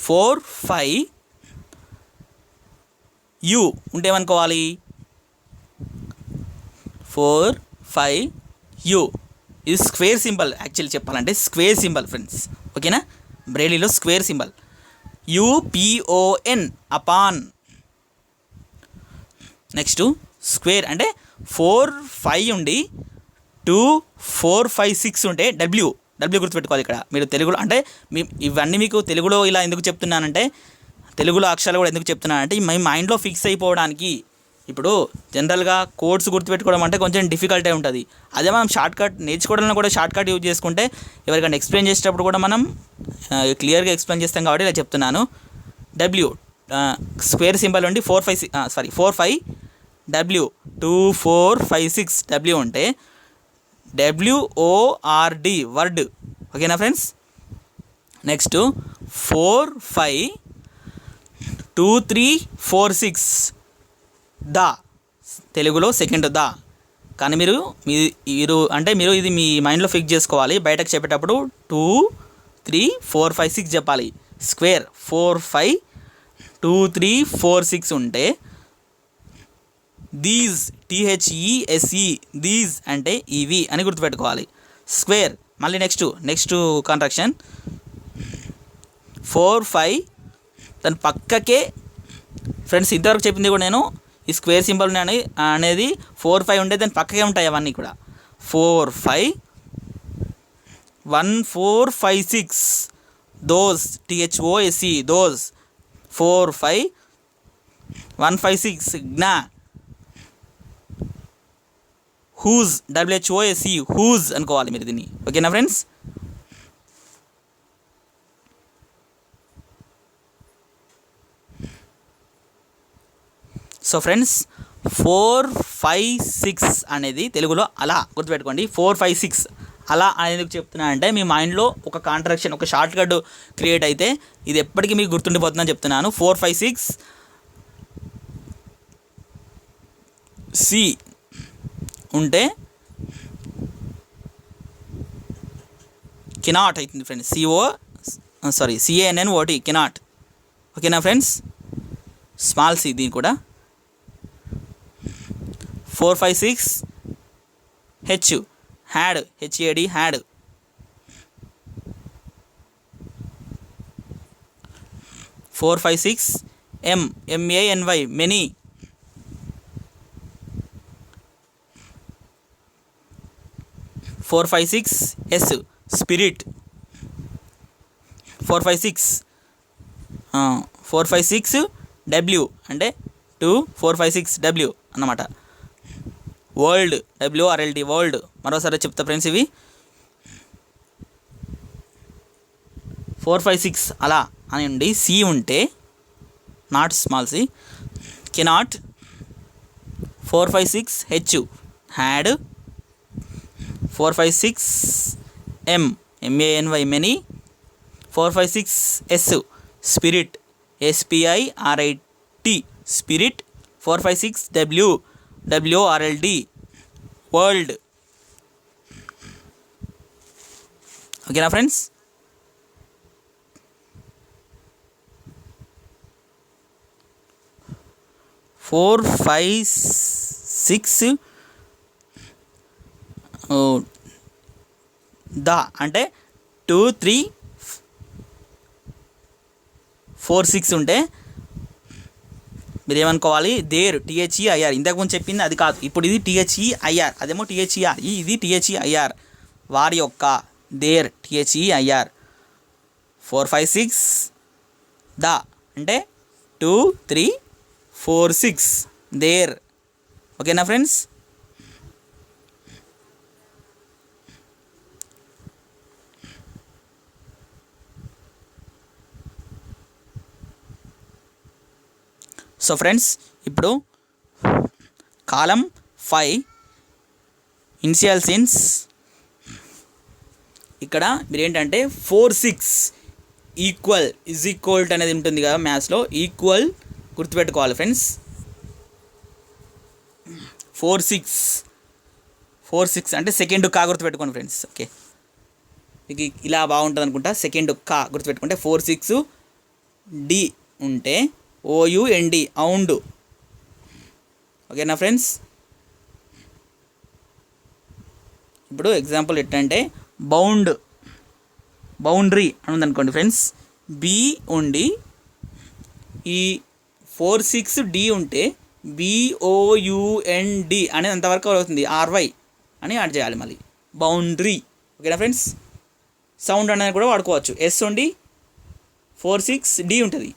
4 5 U ఉంటే ఏమనుకోవాలి, 4 5 U ఇది స్క్వేర్ సింబల్. యాక్చువల్లీ చెప్పాలంటే స్క్వేర్ సింబల్ ఫ్రెండ్స్. ఓకేనా, బ్రెయిలీలో square symbol UPON upon. Next square అంటే 4 5 ఉండి 2 4 5 6 ఉంటే W గుర్తుపెట్టుకోవాలి. ఇక్కడ మీరు తెలుగులో అంటే ఇవన్నీ మీకు తెలుగులో ఇలా ఎందుకు చెప్తున్నానంటే, తెలుగులో అక్షరాలు కూడా ఎందుకు చెప్తున్నానంటే మీ మైండ్లో ఫిక్స్ అయిపోవడానికి. ఇప్పుడు జనరల్గా కోడ్స్ గుర్తుపెట్టుకోవడం అంటే కొంచెం డిఫికల్ట్ అయి ఉంటుంది. అదే మనం షార్ట్ కట్ నేర్చుకోవడంలో కూడా షార్ట్ కట్ యూజ్ చేసుకుంటే ఎవరికైనా ఎక్స్ప్లెయిన్ చేసేటప్పుడు కూడా మనం క్లియర్గా ఎక్స్ప్లెయిన్ చేస్తాం కాబట్టి ఇలా చెప్తున్నాను. W స్క్వేర్ సింబల్ ఉండి 4 5 W 2 4 5 6 W ఉంటే WORD వర్డ్. ఓకేనా ఫ్రెండ్స్. నెక్స్ట్ 4 5 2 3 4 6 ద తెలుగులో సెకండ్ ద. కానీ మీరు ఇది మీ మైండ్లో ఫిక్స్ చేసుకోవాలి. బయటకు చెప్పేటప్పుడు 2 3 4 5 6 చెప్పాలి. స్క్వేర్ 4 5 2 3 4 6 ఉంటే దీస్ THESE దీస్ అంటే ఇవి అని గుర్తుపెట్టుకోవాలి. స్క్వేర్. మళ్ళీ నెక్స్ట్ కాంట్రాక్షన్ 4 5 దాని పక్కకే ఫ్రెండ్స్ ఇంతవరకు చెప్పింది కూడా నేను ఈ స్క్వేర్ సింబల్ అనేది 4 5 ఉంటే దాని పక్కకే ఉంటాయి అవన్నీ కూడా. 4 5 1 4 5 6 దోస్ THOSE దోస్. 4 5 1 5 6 జ్ఞా. హూజ్ WHOSE హూజ్ అనుకోవాలి మీరు దీన్ని. ఓకేనా ఫ్రెండ్స్. సో ఫ్రెండ్స్ 4 5 6 అనేది తెలుగులో అలా గుర్తుపెట్టుకోండి. 4 5 6 అలా అనేది చెప్తున్నానంటే మీ మైండ్లో ఒక కాంట్రాక్షన్ ఒక షార్ట్ కట్ క్రియేట్ అయితే ఇది ఎప్పటికీ మీకు గుర్తుండిపోతుందని చెప్తున్నాను. 4 5 6 C ఉంటే కెనాట్ అవుతుంది ఫ్రెండ్స్. CANNOT cannot. ఓకేనా ఫ్రెండ్స్. స్మాల్ సి దీని కూడా. 4 5 6 H had HAD had. 4 5 6 MANY many. 4 5 6 S spirit. 4 5 6 W అంటే 2 4 5 6 W అన్నమాట. World WORLD world. మరోసారి చెప్తా ఫ్రెండ్స్, ఇవి 4 5 6 అలా అని ఉండి C ఉంటే not small C cannot. 4 5 6 H had. 4 5 6 MANY many. 4 5 6 S spirit SPIRIT spirit. 4 5 6 WORLD world. ఓకేనా ఫ్రెండ్స్. ఫోర్ 5 6 ద అంటే 2 3 4 6 ఉంటే మీరు ఏమనుకోవాలి, దేర్ THEIR. ఇంతకుముందు చెప్పింది అది కాదు, ఇప్పుడు ఇది THEIR, అదేమో THER, ఇది THEIR వారి యొక్క. There THEIR. 4 5 6 ద అంటే 2 3 4 6 దేర్. ఓకేనా ఫ్రెండ్స్? సో ఫ్రెండ్స్, ఇప్పుడు కాలం 5 ఇనిషియల్ సీన్స్. ఇక్కడ మీరు ఏంటంటే 4 6 ఈక్వల్ ఈజ్ ఈక్వల్ అనేది ఉంటుంది కదా మ్యాథ్స్లో, ఈక్వల్ గుర్తుపెట్టుకోవాలి ఫ్రెండ్స్. 4 6 అంటే సెకండ్ కా గుర్తుపెట్టుకోండి ఫ్రెండ్స్. ఓకే, మీకు ఇలా బాగుంటుంది అనుకుంటా. సెకండ్ కా గుర్తుపెట్టుకుంటే 4 6 డి ఉంటే OUND అవుండ్. ఓకేనా ఫ్రెండ్స్? ఇప్పుడు ఎగ్జాంపుల్ ఎట్టంటే బౌండరీ అని ఉందనుకోండి ఫ్రెండ్స్. బి ఉండి ఈ 4 6 డి ఉంటే BOUND అనేది అంతవరకు అవుతుంది. RY అని యాడ్ చేయాలి మళ్ళీ, బౌండరీ. ఓకేనా ఫ్రెండ్స్? సౌండ్ అనేది కూడా వాడుకోవచ్చు. ఎస్ ఉండి 4 6 డి ఉంటుంది,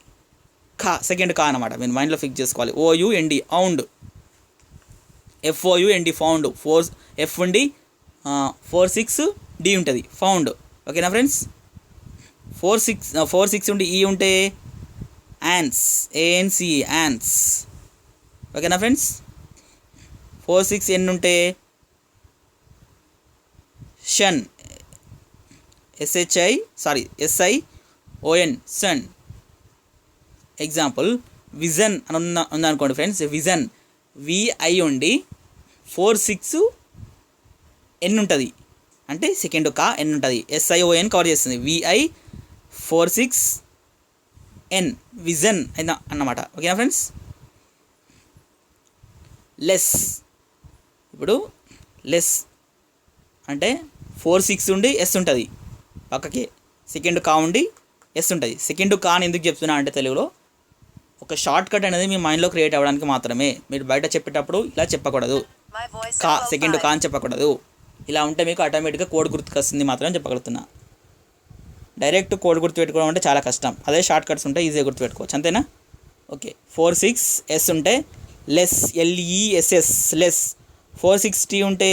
కా సెకండ్ కా అనమాట. మీరు మైండ్లో ఫిక్స్ చేసుకోవాలి. OUND అవుండ్, FOUND found. 4 F ఉండి 4 6 డి ఉంటుంది, ఫౌండ్. ఓకేనా ఫ్రెండ్స్? 4 6 ఉండి ఈ ఉంటే యాన్స్, ANC యాన్స్. ఓకేనా ఫ్రెండ్స్? 4 6 ఎన్ ఉంటే షన్, SION సన్. ఎగ్జాంపుల్ విజన్ అని ఉందనుకోండి ఫ్రెండ్స్. విజన్ VI ఉండి 4 6 ఎన్ ఉంటుంది, అంటే సెకండ్ కా ఎన్ ఉంటుంది. SION కవర్ చేస్తుంది. VI 4 6 ఎన్ విజన్ అన్నమాట. ఓకేనా ఫ్రెండ్స్? లెస్. ఇప్పుడు లెస్ అంటే 4 6 ఉండి ఎస్ ఉంటుంది పక్కకి, సెకండ్ కా ఉండి ఎస్ ఉంటుంది. సెకండ్ కాని ఎందుకు చెప్తున్నా అంటే తెలుగులో ఒక షార్ట్ కట్ అనేది మీ మైండ్లో క్రియేట్ అవ్వడానికి మాత్రమే. మీరు బయట చెప్పేటప్పుడు ఇలా చెప్పకూడదు, కా సెకండ్ కా అని చెప్పకూడదు. ఇలా ఉంటే మీకు ఆటోమేటిక్గా కోడ్ గుర్తుకొస్తుంది మాత్రమే చెప్పగలుగుతున్నా. డైరెక్ట్ కోడ్ గుర్తుపెట్టుకోవడం అంటే చాలా కష్టం. అదే షార్ట్ కట్స్ ఉంటే ఈజీగా గుర్తుపెట్టుకోవచ్చు, అంతేనా? ఓకే, 4 6 ఎస్ ఉంటే లెస్, LESS లెస్. 4 6 టీ ఉంటే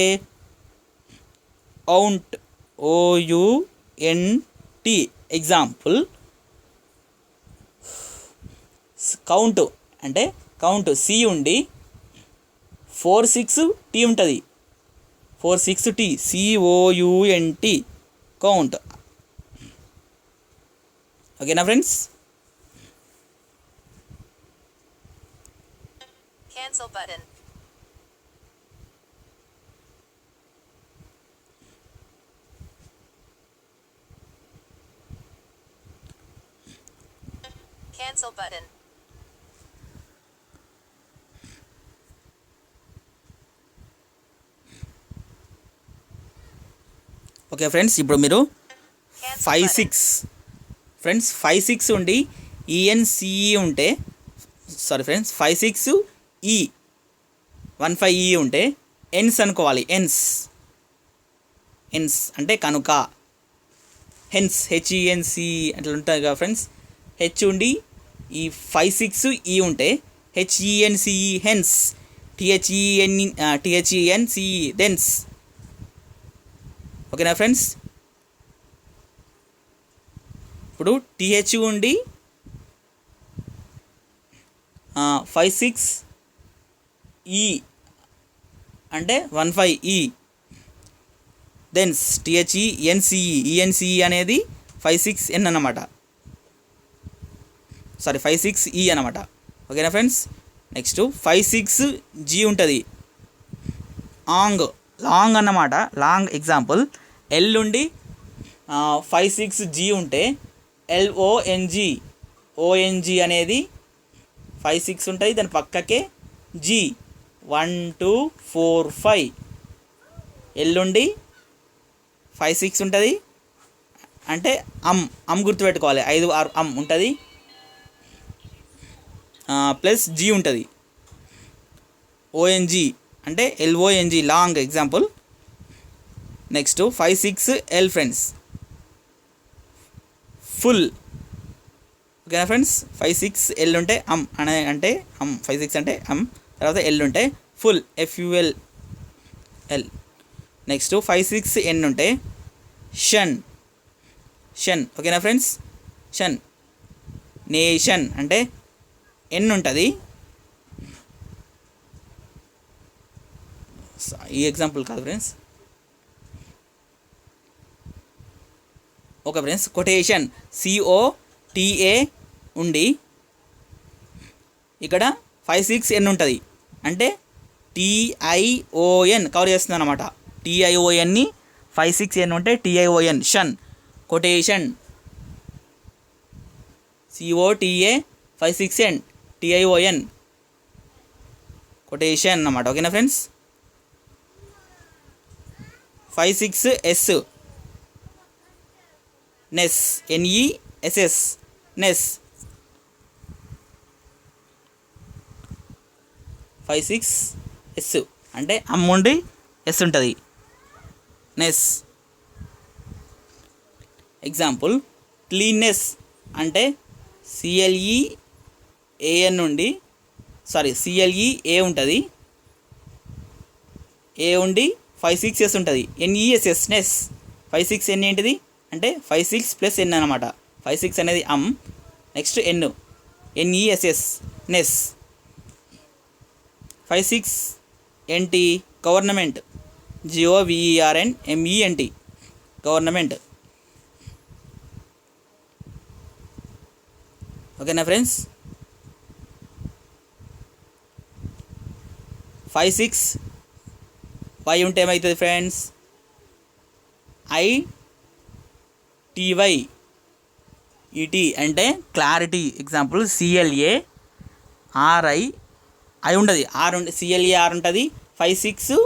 అవుంట్, OUNT. ఎగ్జాంపుల్ కౌంట్ అంటే కౌంట్ సి ఉండి 4 6 టీ ఉంటుంది, 4 6 టీ COUNT కౌంట్. ఓకేనా friends? Cancel button. Cancel button. Okay friends, ఇప్పుడు మీరు 5 6 ఫ్రెండ్స్ 5 6 ఉండి ENCE ఉంటే, సారీ ఫ్రెండ్స్ 5 6 E 1 5 E ఉంటే ఎన్స్ అనుకోవాలి. ఎన్స్ అంటే కనుక. హెన్స్ HENC అట్లా ఉంటుంది కదా ఫ్రెండ్స్. హెచ్ ఉండి ఈ 5 6 E ఉంటే HENCE హెన్స్, THENCE దెన్స్. ఓకేనా ఫ్రెండ్స్? ఇప్పుడు TH ఉండి 5 6 E అంటే 1 5 E దెన్స్, THENCE అనేది 5 6 N అన్నమాట, సారీ 5 6 E అన్నమాట. ఓకేనా ఫ్రెండ్స్? నెక్స్ట్ 5 6 G ఉంటుంది, లాంగ్ అన్నమాట, లాంగ్. ఎగ్జాంపుల్ L ఉండి 5 6 G ఉంటే LONG అనేది 5 6 ఉంటుంది, దాని పక్కకే G 1 2 4 5. L ఉండి 5 6 ఉంటుంది అంటే అమ్ గుర్తుపెట్టుకోవాలి. 5 6 ఉంటుంది ప్లస్ G ఉంటుంది. ONG అంటే LONG long. Example next 5 6 L friends full. ఓకేనా ఫ్రెండ్స్. 5 6 ఎల్ ఉంటే అంటే 5 6 అంటే తర్వాత ఎల్ ఉంటే full FUL L. Next 5 6 N ఉంటే షన్. ఓకేనా ఫ్రెండ్స్. షన్. నేషన్ అంటే ఎన్ ఉంటుంది. ఈ ఎగ్జాంపుల్ కాదు friends. Okay friends. Quotation COTA ఉండి ఇక్కడ 5 6 ఎన్ ఉంటుంది అంటే TION కవర్ చేస్తుంది అనమాట. TIONని 5 6 ఎన్ ఉంటే TION tion. Quotation COTA 5 6 N TION quotation అన్నమాట. ఓకేనా friends. 5 6 S ness NESS ness. 5 6 S అంటే ఉండి ఎస్ ఉంటుంది నెస్. ఎగ్జాంపుల్ క్లీన్నెస్ అంటే CLEAN నుండి CLEA ఉంటుంది. ఏ ఉండి 5 6 S ఉంటుంది NESS నెస్. 5 6 N ఏంటిది అంటే 5 6 ప్లస్ N అనమాట. 5 6 అనేది next N NESS ness. 5 6 NT government GOVERNMENT government. ఓకేనా ఫ్రెండ్స్. 5 6 Y ఉంటే ఏమవుతుంది ఫ్రెండ్స్ ITY ET అంటే క్లారిటీ. ఎగ్జాంపుల్ CLARI ఉండదు CLAR ఉంటుంది. 5 6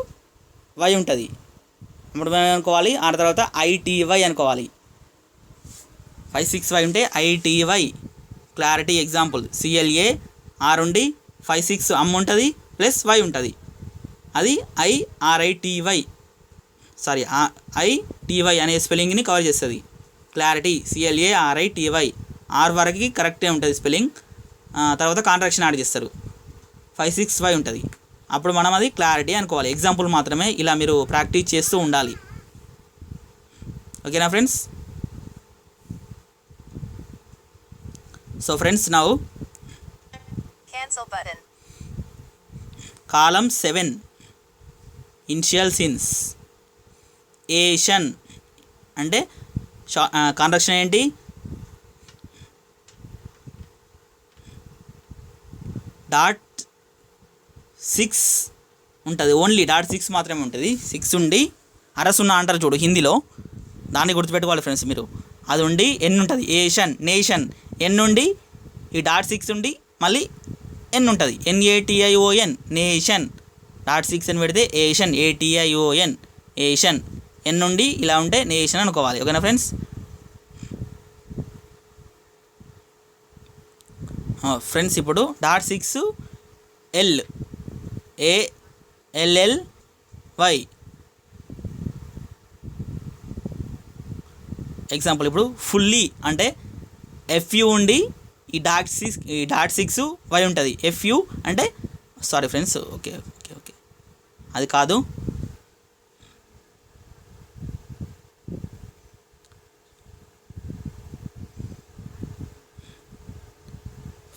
Y ఉంటుంది. అప్పుడు మనం అనుకోవాలి ఆ తర్వాత ITY అనుకోవాలి. 5 6 Y ఉంటే ITY క్లారిటీ. ఎగ్జాంపుల్ CLAR ఉండి 5 6 ఉంటుంది ప్లస్ Y ఉంటుంది. అది IRITY అనే స్పెల్లింగ్ని కవర్ చేస్తుంది. Clarity CLARITY. ఆర్ వరకు కరెక్టే ఉంటుంది స్పెల్లింగ్. తర్వాత కాంట్రాక్షన్ యాడ్ చేస్తారు. 5 6 Y ఉంటుంది. అప్పుడు మనం అది క్లారిటీ అనుకోవాలి. ఎగ్జాంపుల్ మాత్రమే ఇలా మీరు ప్రాక్టీస్ చేస్తూ ఉండాలి. ఓకేనా friends. So friends now Cancel button. Column 7 initial signs. Ation అంటే కాంట్రాక్షన్ ఏంటి .6 ఉంటుంది. ఓన్లీ .6 మాత్రమే ఉంటుంది. 6 ఉండి అరసున్న అంటారు చూడు హిందీలో, దాన్ని గుర్తుపెట్టుకోవాలి ఫ్రెండ్స్ మీరు. అది ఉండి ఎన్ ఉంటుంది ఏషన్ నేషన్. ఎన్ ఉండి ఈ .6 ఉండి మళ్ళీ ఎన్ ఉంటుంది NATION నేషన్. .6 అని పెడితే ఏషన్ ATION ఏషన్. ఎన్ నుండి ఇలా ఉంటే నేషన్ అనుకోవాలి. ఓకేనా ఫ్రెండ్స్. ఫ్రెండ్స్ ఇప్పుడు .6 L ALLY. ఎగ్జాంపుల్ ఇప్పుడు ఫుల్లీ అంటే FU ఉండి ఈ .6 Y ఉంటుంది. FU అంటే సారీ ఫ్రెండ్స్ ఓకే అది కాదు.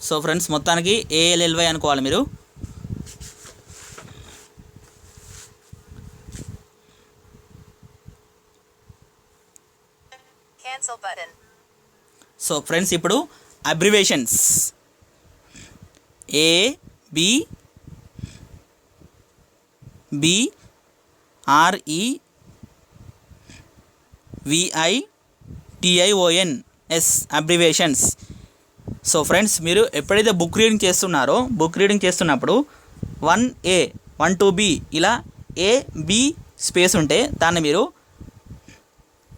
సో ఫ్రెండ్స్ మొత్తానికి ALLY అనుకోవాలి మీరు. Cancel button. సో ఫ్రెండ్స్ ఇప్పుడు abbreviations ABBREVITIONS abbreviations. So friends మీరు ఎప్పుడైతే బుక్ రీడింగ్ చేస్తున్నప్పుడు 1A 1 to B ఇలా AB స్పేస్ ఉంటే దాన్ని మీరు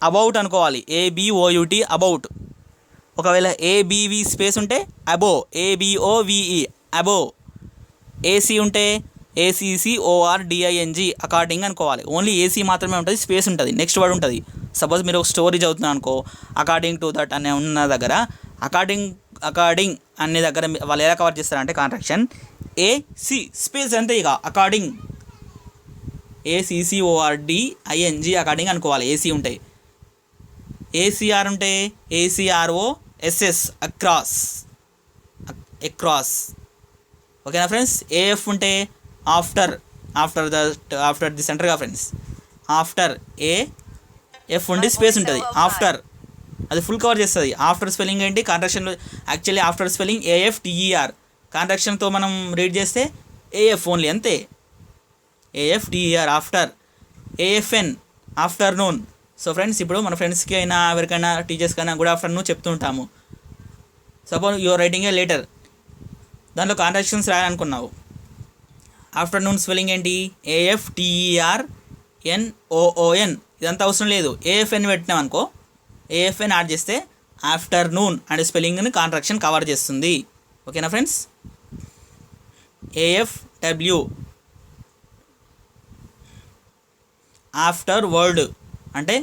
అబౌట్ అనుకోవాలి. ABOUT about. ఒకవేళ ABV స్పేస్ ఉంటే అబో ABOVE అబో. AC ఉంటే ACCORDING అకార్డింగ్ అనుకోవాలి. ఓన్లీ AC మాత్రమే ఉంటుంది, స్పేస్ ఉంటుంది, నెక్స్ట్ వర్డ్ ఉంటుంది. సపోజ్ మీరు ఒక స్టోరీ చదువుతున్నారు అనుకో, అకార్డింగ్ టు దట్ అనే ఉన్న దగ్గర అకార్డింగ్ అనే దగ్గర వాళ్ళు ఎలా కవర్ చేస్తారంటే కాంట్రాక్షన్ ఏసి స్పేస్ అంతే, ఇక అకార్డింగ్ ACCORDING అకార్డింగ్ అనుకోవాలి. ఏసీ ఉంటాయి, ACR ఉంటే ACROSS అక్రాస్ ఓకేనా ఫ్రెండ్స్. AF ఉంటే ఆఫ్టర్ ది సెంటర్గా ఫ్రెండ్స్. ఆఫ్టర్ AF ఉండి స్పేస్ ఉంటుంది, ఆఫ్టర్ అది ఫుల్ కవర్ చేస్తుంది. ఆఫ్టర్ స్పెల్లింగ్ ఏంటి కాంట్రాక్షన్లో, యాక్చువల్లీ ఆఫ్టర్ స్పెల్లింగ్ AFTER, కాంట్రాక్షన్తో మనం రీడ్ చేస్తే AF ఓన్లీ అంతే. AFTER after. AFN afternoon. So friends ఇప్పుడు మన ఫ్రెండ్స్కి అయినా ఎవరికైనా టీచర్స్కి అయినా గుడ్ ఆఫ్టర్నూన్ చెప్తుంటాము. Suppose your writing a letter, దాంట్లో కాంట్రాక్షన్స్ రాయాలనుకున్నావు. ఆఫ్టర్నూన్ స్పెల్లింగ్ ఏంటి AFTERNOON, ఇదంతా అవసరం లేదు. AFN పెట్టినాం అనుకో, AFN యాడ్ చేస్తే ఆఫ్టర్నూన్ అనే స్పెల్లింగ్ని కాంట్రాక్షన్ కవర్ చేస్తుంది. ఓకేనా ఫ్రెండ్స్. AFW ఆఫ్టర్ వర్డ్ అంటే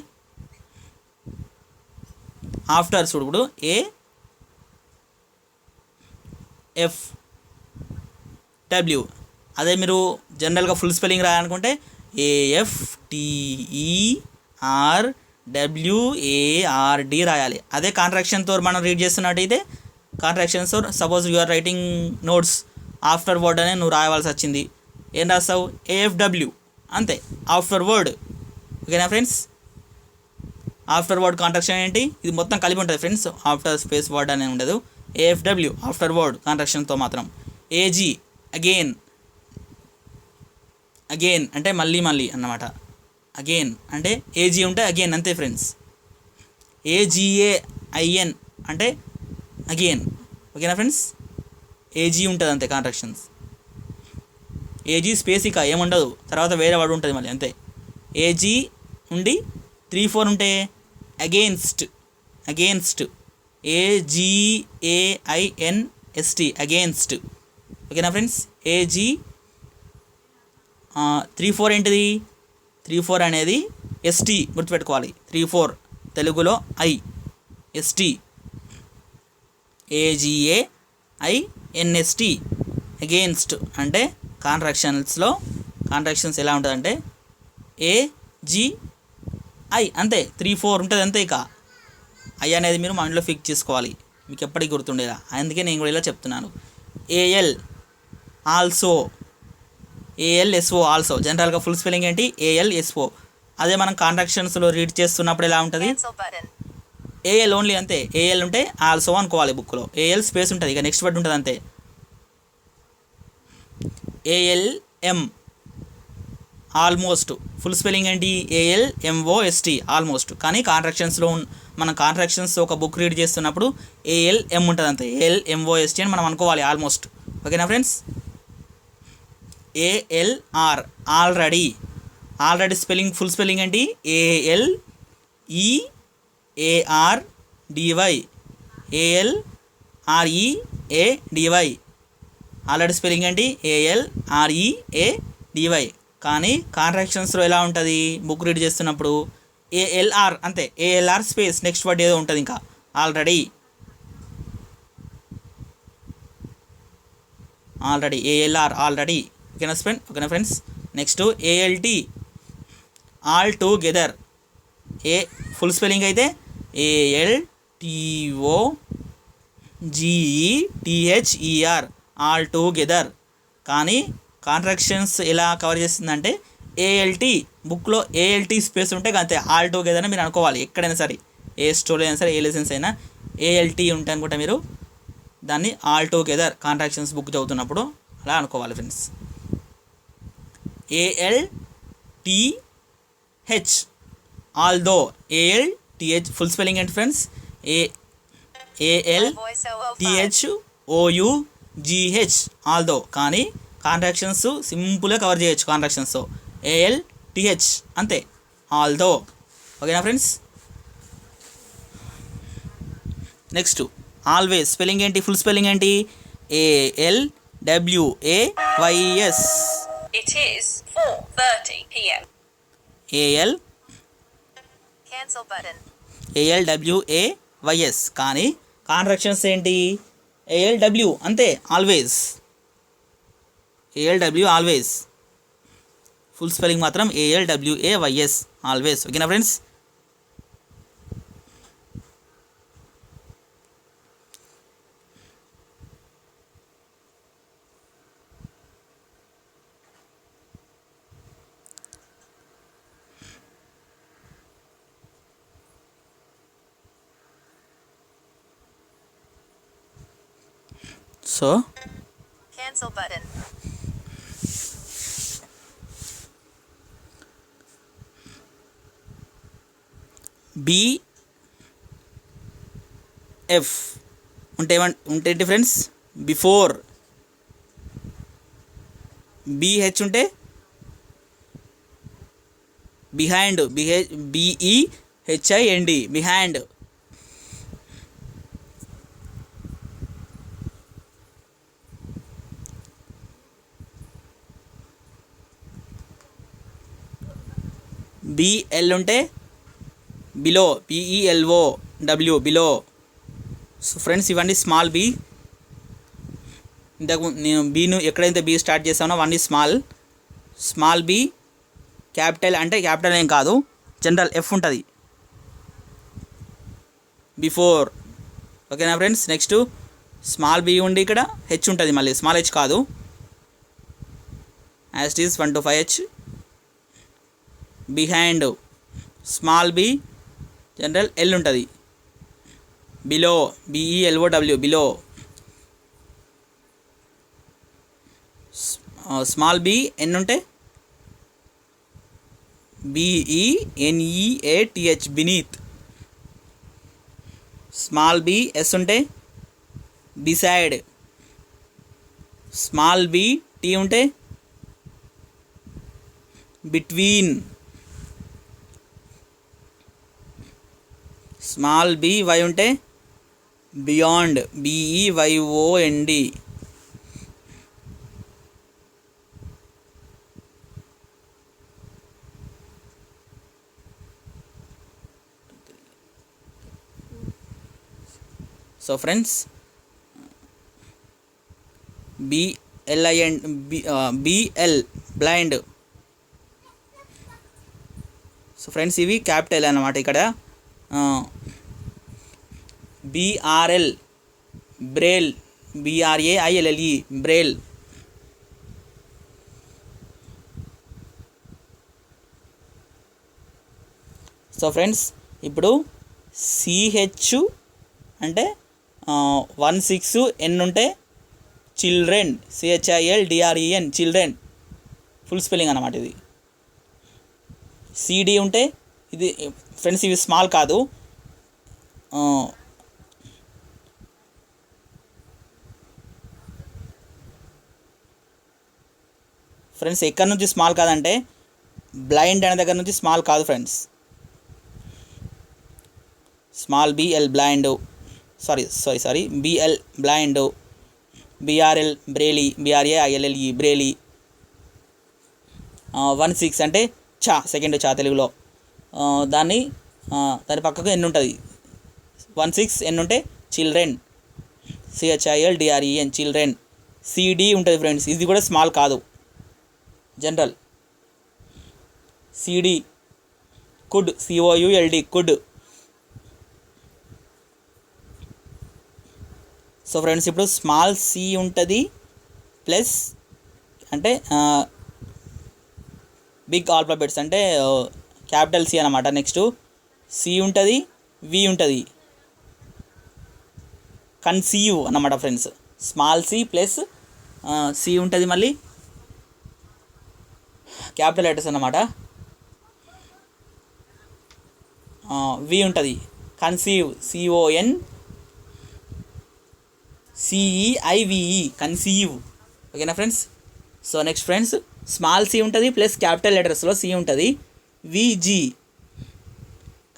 ఆఫ్టర్ చూడు AFW. అదే మీరు జనరల్గా ఫుల్ స్పెల్లింగ్ రాయాలనుకుంటే AFTERWARD రాయాలి. అదే కాంట్రాక్షన్తో మనం రీడ్ చేస్తున్నట్టయితే కాంట్రాక్షన్స్తో suppose you're writing notes after word అనే నువ్వు రాయవలసి వచ్చింది, ఏం రాస్తావు AFW అంతే, ఆఫ్టర్ వర్డ్. ఓకేనా ఫ్రెండ్స్. ఆఫ్టర్ వర్డ్ కాంట్రాక్షన్ ఏంటి, ఇది మొత్తం కలిపి ఉంటుంది ఫ్రెండ్స్, ఆఫ్టర్ స్పేస్ వర్డ్ అనేది ఉండదు. AFW ఆఫ్టర్ వర్డ్ కాంట్రాక్షన్తో మాత్రం. AG అగైన్ అంటే మళ్ళీ అన్నమాట. అగైన్ అంటే AG ఉంటే అగైన్ అంతే ఫ్రెండ్స్. AGAIN అంటే అగైన్. ఓకేనా ఫ్రెండ్స్. AG ఉంటుంది అంతే కాంట్రాక్షన్స్. AG స్పేస్ ఇక ఏముండదు, తర్వాత వేరే వర్డ్ ఉంటుంది మళ్ళీ అంతే. AG ఉండి 3 4 ఉంటే అగెయిన్స్ట్ AGAINST అగెయిన్స్ట్. ఓకేనా ఫ్రెండ్స్. AG 3 4 ఏంటిది, 3 4 అనేది ST గుర్తుపెట్టుకోవాలి. 3 4 తెలుగులో I ST AGAINST అగెయిన్స్ట్ అంటే కాంట్రాక్షన్స్ ఎలా ఉంటుందంటే AGI అంతే, 3 4 ఉంటుంది అంతే. ఇక I అనేది మీరు మైండ్లో ఫిక్స్ చేసుకోవాలి, మీకు ఎప్పటికీ గుర్తుండేలా. అందుకే నేను కూడా ఇలా చెప్తున్నాను. AL also ALSO also. జనరల్గా ఫుల్ స్పెల్లింగ్ ఏంటి ALSO. అదే మనం కాంట్రాక్షన్స్లో రీడ్ చేస్తున్నప్పుడు ఎలా ఉంటుంది Cancel button. AL ఓన్లీ అంతే. AL ఉంటే ఆల్సో అనుకోవాలి బుక్లో. AL స్పేస్ ఉంటుంది, ఇక నెక్స్ట్ వర్డ్ ఉంటుంది అంతే. ALM almost. ఫుల్ స్పెల్లింగ్ ఏంటి ALMOST ఆల్మోస్ట్. కానీ మనం కాంట్రాక్షన్స్ ఒక బుక్ రీడ్ చేస్తున్నప్పుడు ALM ఉంటుంది అంతే, ALMOST అని మనం అనుకోవాలి ఆల్మోస్ట్. ఓకేనా friends. ALR already spelling full spelling ఏంటి ALEARDY ఆల్రెడీ స్పెల్లింగ్ ఏంటి ALREADY. కానీ కాంట్రాక్షన్స్లో ఎలా ఉంటుంది బుక్ రీడ్ చేస్తున్నప్పుడు ALR అంతే, ALR స్పేస్ నెక్స్ట్ వర్డ్ ఏదో ఉంటుంది ఇంకా ఆల్రెడీ ALR ఆల్రెడీ. ఓకేనా friends. Next ALT all together. Full spelling అయితే ALTOGETHER ఆల్ టుగెదర్. కానీ కాంట్రాక్షన్స్ ఎలా కవర్ చేస్తుందంటే ALT బుక్లో ALT స్పేస్ ఉంటే అంతే, ఆల్ టుగెదర్ అని మీరు అనుకోవాలి. ఎక్కడైనా సరే ఏ స్టోరీ అయినా సరే ఏ లెసన్స్ అయినా ALT ఉంటే అనుకుంటే మీరు దాన్ని ఆల్ టుగెదర్ కాంట్రాక్షన్స్ బుక్ చదువుతున్నప్పుడు అలా అనుకోవాలి friends. ALTH although. ALTH full spelling ఏంటి ఫ్రెండ్స్ Voice 005. ALTHOUGH although. కానీ కాంట్రాక్షన్స్ సింపుల్గా కవర్ చేయొచ్చు కాంట్రాక్షన్స్తో ALTH అంతే, ఆల్దో. ఓకేనా ఫ్రెండ్స్. నెక్స్ట్ ఆల్వేస్ స్పెల్లింగ్ ఏంటి, ఫుల్ స్పెల్లింగ్ ఏంటి ALWAYS. It is 4:30 p.m. Cancel button. ALWAYS. కానీ కాంట్రాక్షన్స్ ఏంటి ALW అంతే, always. ALW always. Full spelling మాత్రం ALWAYS ఆల్వేస్. ఓకేనా friends? So Cancel button. BF ఉంటే ఏంటి ఫ్రెండ్స్? బిఫోర్. BH ఉంటే బిహైండ్. BEHIND behind. BL ఉంటే below. BELOW below. So friends ఇవన్నీ స్మాల్ బి. ఇంతకు నేను బీను ఎక్కడైతే బీ స్టార్ట్ చేసానో అవన్నీ స్మాల్ బి. క్యాపిటల్ అంటే క్యాపిటల్ ఏం కాదు, జనరల్ ఎఫ్ ఉంటుంది బిఫోర్. ఓకేనా ఫ్రెండ్స్? నెక్స్ట్ స్మాల్ బి ఉండి ఇక్కడ హెచ్ ఉంటుంది, మళ్ళీ స్మాల్ హెచ్ కాదు, as it is 1 to 5H. Behind small B, general L ఉంటుంది. Below BELOW below. Small B N ఉంటే BENEATH beneath. Small B S ఉంటే బిసైడ్. స్మాల్ బి టీ ఉంటే between. Small B Y ఉంటే beyond. BEYOND. So friends BL blind. So friends ఇవి capital అన్నమాట. ఇక్కడ BRL Braille. BRAILLE Braille. So friends ఇప్పుడు CH అంటే 16N ఉంటే children. CHILDREN children full spelling అన్నమాట ఇది. CD ఉంటే ఇది ఫ్రెండ్స్ ఇవి స్మాల్ కాదు, ఫ్రెండ్స్ ఎక్కడి నుంచి స్మాల్ కాదంటే బ్లైండ్ అనే దగ్గర నుంచి స్మాల్ కాదు friends. Small BL blind, sorry BL blind. BRL Braille. BRAILLE Braille. 16 అంటే చా, సెకండ్ చా తెలుగులో. దాని పక్కకు ఎన్ ఉంటుంది. 16N ఉంటే చిల్డ్రన్. CHILDREN children. CD ఉంటుంది ఫ్రెండ్స్, ఇది కూడా స్మాల్ కాదు, general. CD could. COULD could. So friends ఇప్పుడు స్మాల్ సి ఉంటుంది ప్లస్ అంటే బిగ్ ఆల్ఫాబెట్స్ అంటే క్యాపిటల్ సి అన్నమాట. నెక్స్ట్ సి ఉంటుంది, వి ఉంటుంది, కన్సీవ్ అన్నమాట friends. Small C plus C ఉంటుంది, మళ్ళీ క్యాపిటల్ లెటర్స్ అన్నమాట. వి ఉంటుంది, కన్సీవ్. CONCEIVE conceive. ఓకేనా friends? So next friends small C ఉంటుంది ప్లస్ క్యాపిటల్ లెటర్స్లో సి ఉంటుంది. VG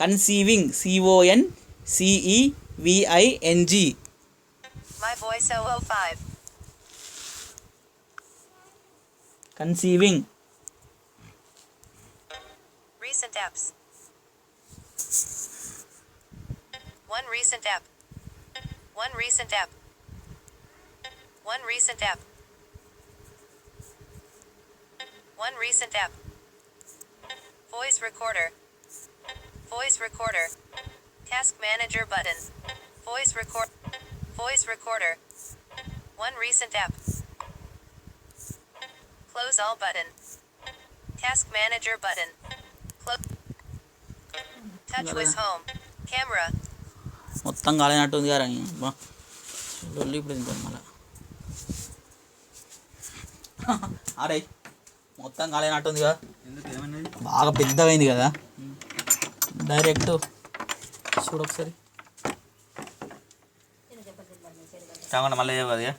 conceiving. CONCEVING. My voice 005. Conceiving. Recent apps. One recent app. One recent app. One recent app. Voice recorder. Voice recorder. Task manager button. Voice record. Voice recorder. One recent app. Close all button. Task manager button. Close. Touch with home. Camera. మొత్తం కాలేనట్టు ఉంది కదా లొల్లి ఇప్పుడు తింటాను మళ్ళా అరే మొత్తం కాలేనట్టు ఉంది కదా ఎందుకు ఏమన్నది? బాగా పెద్దగా అయింది కదా డైరెక్ట్ చూడు ఒకసారి కాకుండా మళ్ళీ చేయవు కదా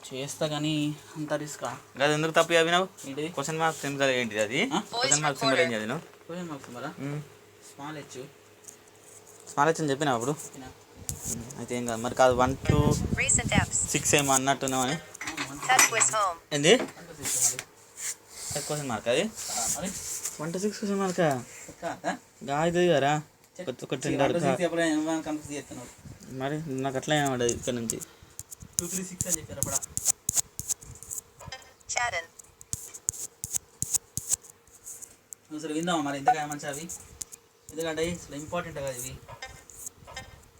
చేస్తా కానీ అంత రిస్కా అది ఎందుకు తప్పు చదివినావు? ఏంటిది క్వశ్చన్ మార్క్స్ సింబల్ ఏంటిది అది? క్వశ్చన్ మార్క్స్ సింబల్ ఏం చదివినావు? క్వశ్చన్ మార్క్స్ మరా స్మాల్ హెచ్ స్మాల్ వచ్చి చెప్పినావు అప్పుడు అయితే ఏం కాదు మరి కాదు 1 to Recent apps. 6 ఏమో అన్నట్టున్నావు అని Touch with home. ఏంది క్వశ్చన్ మార్క్ అది మరి 1 to 6 క్వశ్చన్ మార్కా గాయది కదా ఒకటి రెండు అడుగు కన్ఫ్యూజ్ చేస్తున్నావు మరి నాకు అట్లా ఏమన్నది ఇక్కడ నుంచి 2 3 6 అని చెప్పారు అప్పుడు Chatting. నువ్వు అసలు విందామా మరి ఎంతగా మంచి అవి ఎందుకంటే అసలు ఇంపార్టెంట్ కదా ఇవి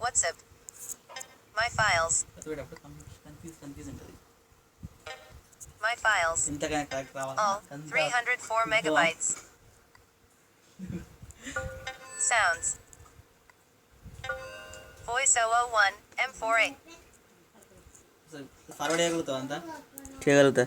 WhatsApp. My files. చదివేటప్పుడు కన్ఫ్యూజ్ ఉంటుంది My files. ఎంతగా కరెక్ట్ రావాలి All 304 megabytes. Sounds. Voice 001 M48. Forward చేయగలుగుతావు అంతా చేయగలుగుతా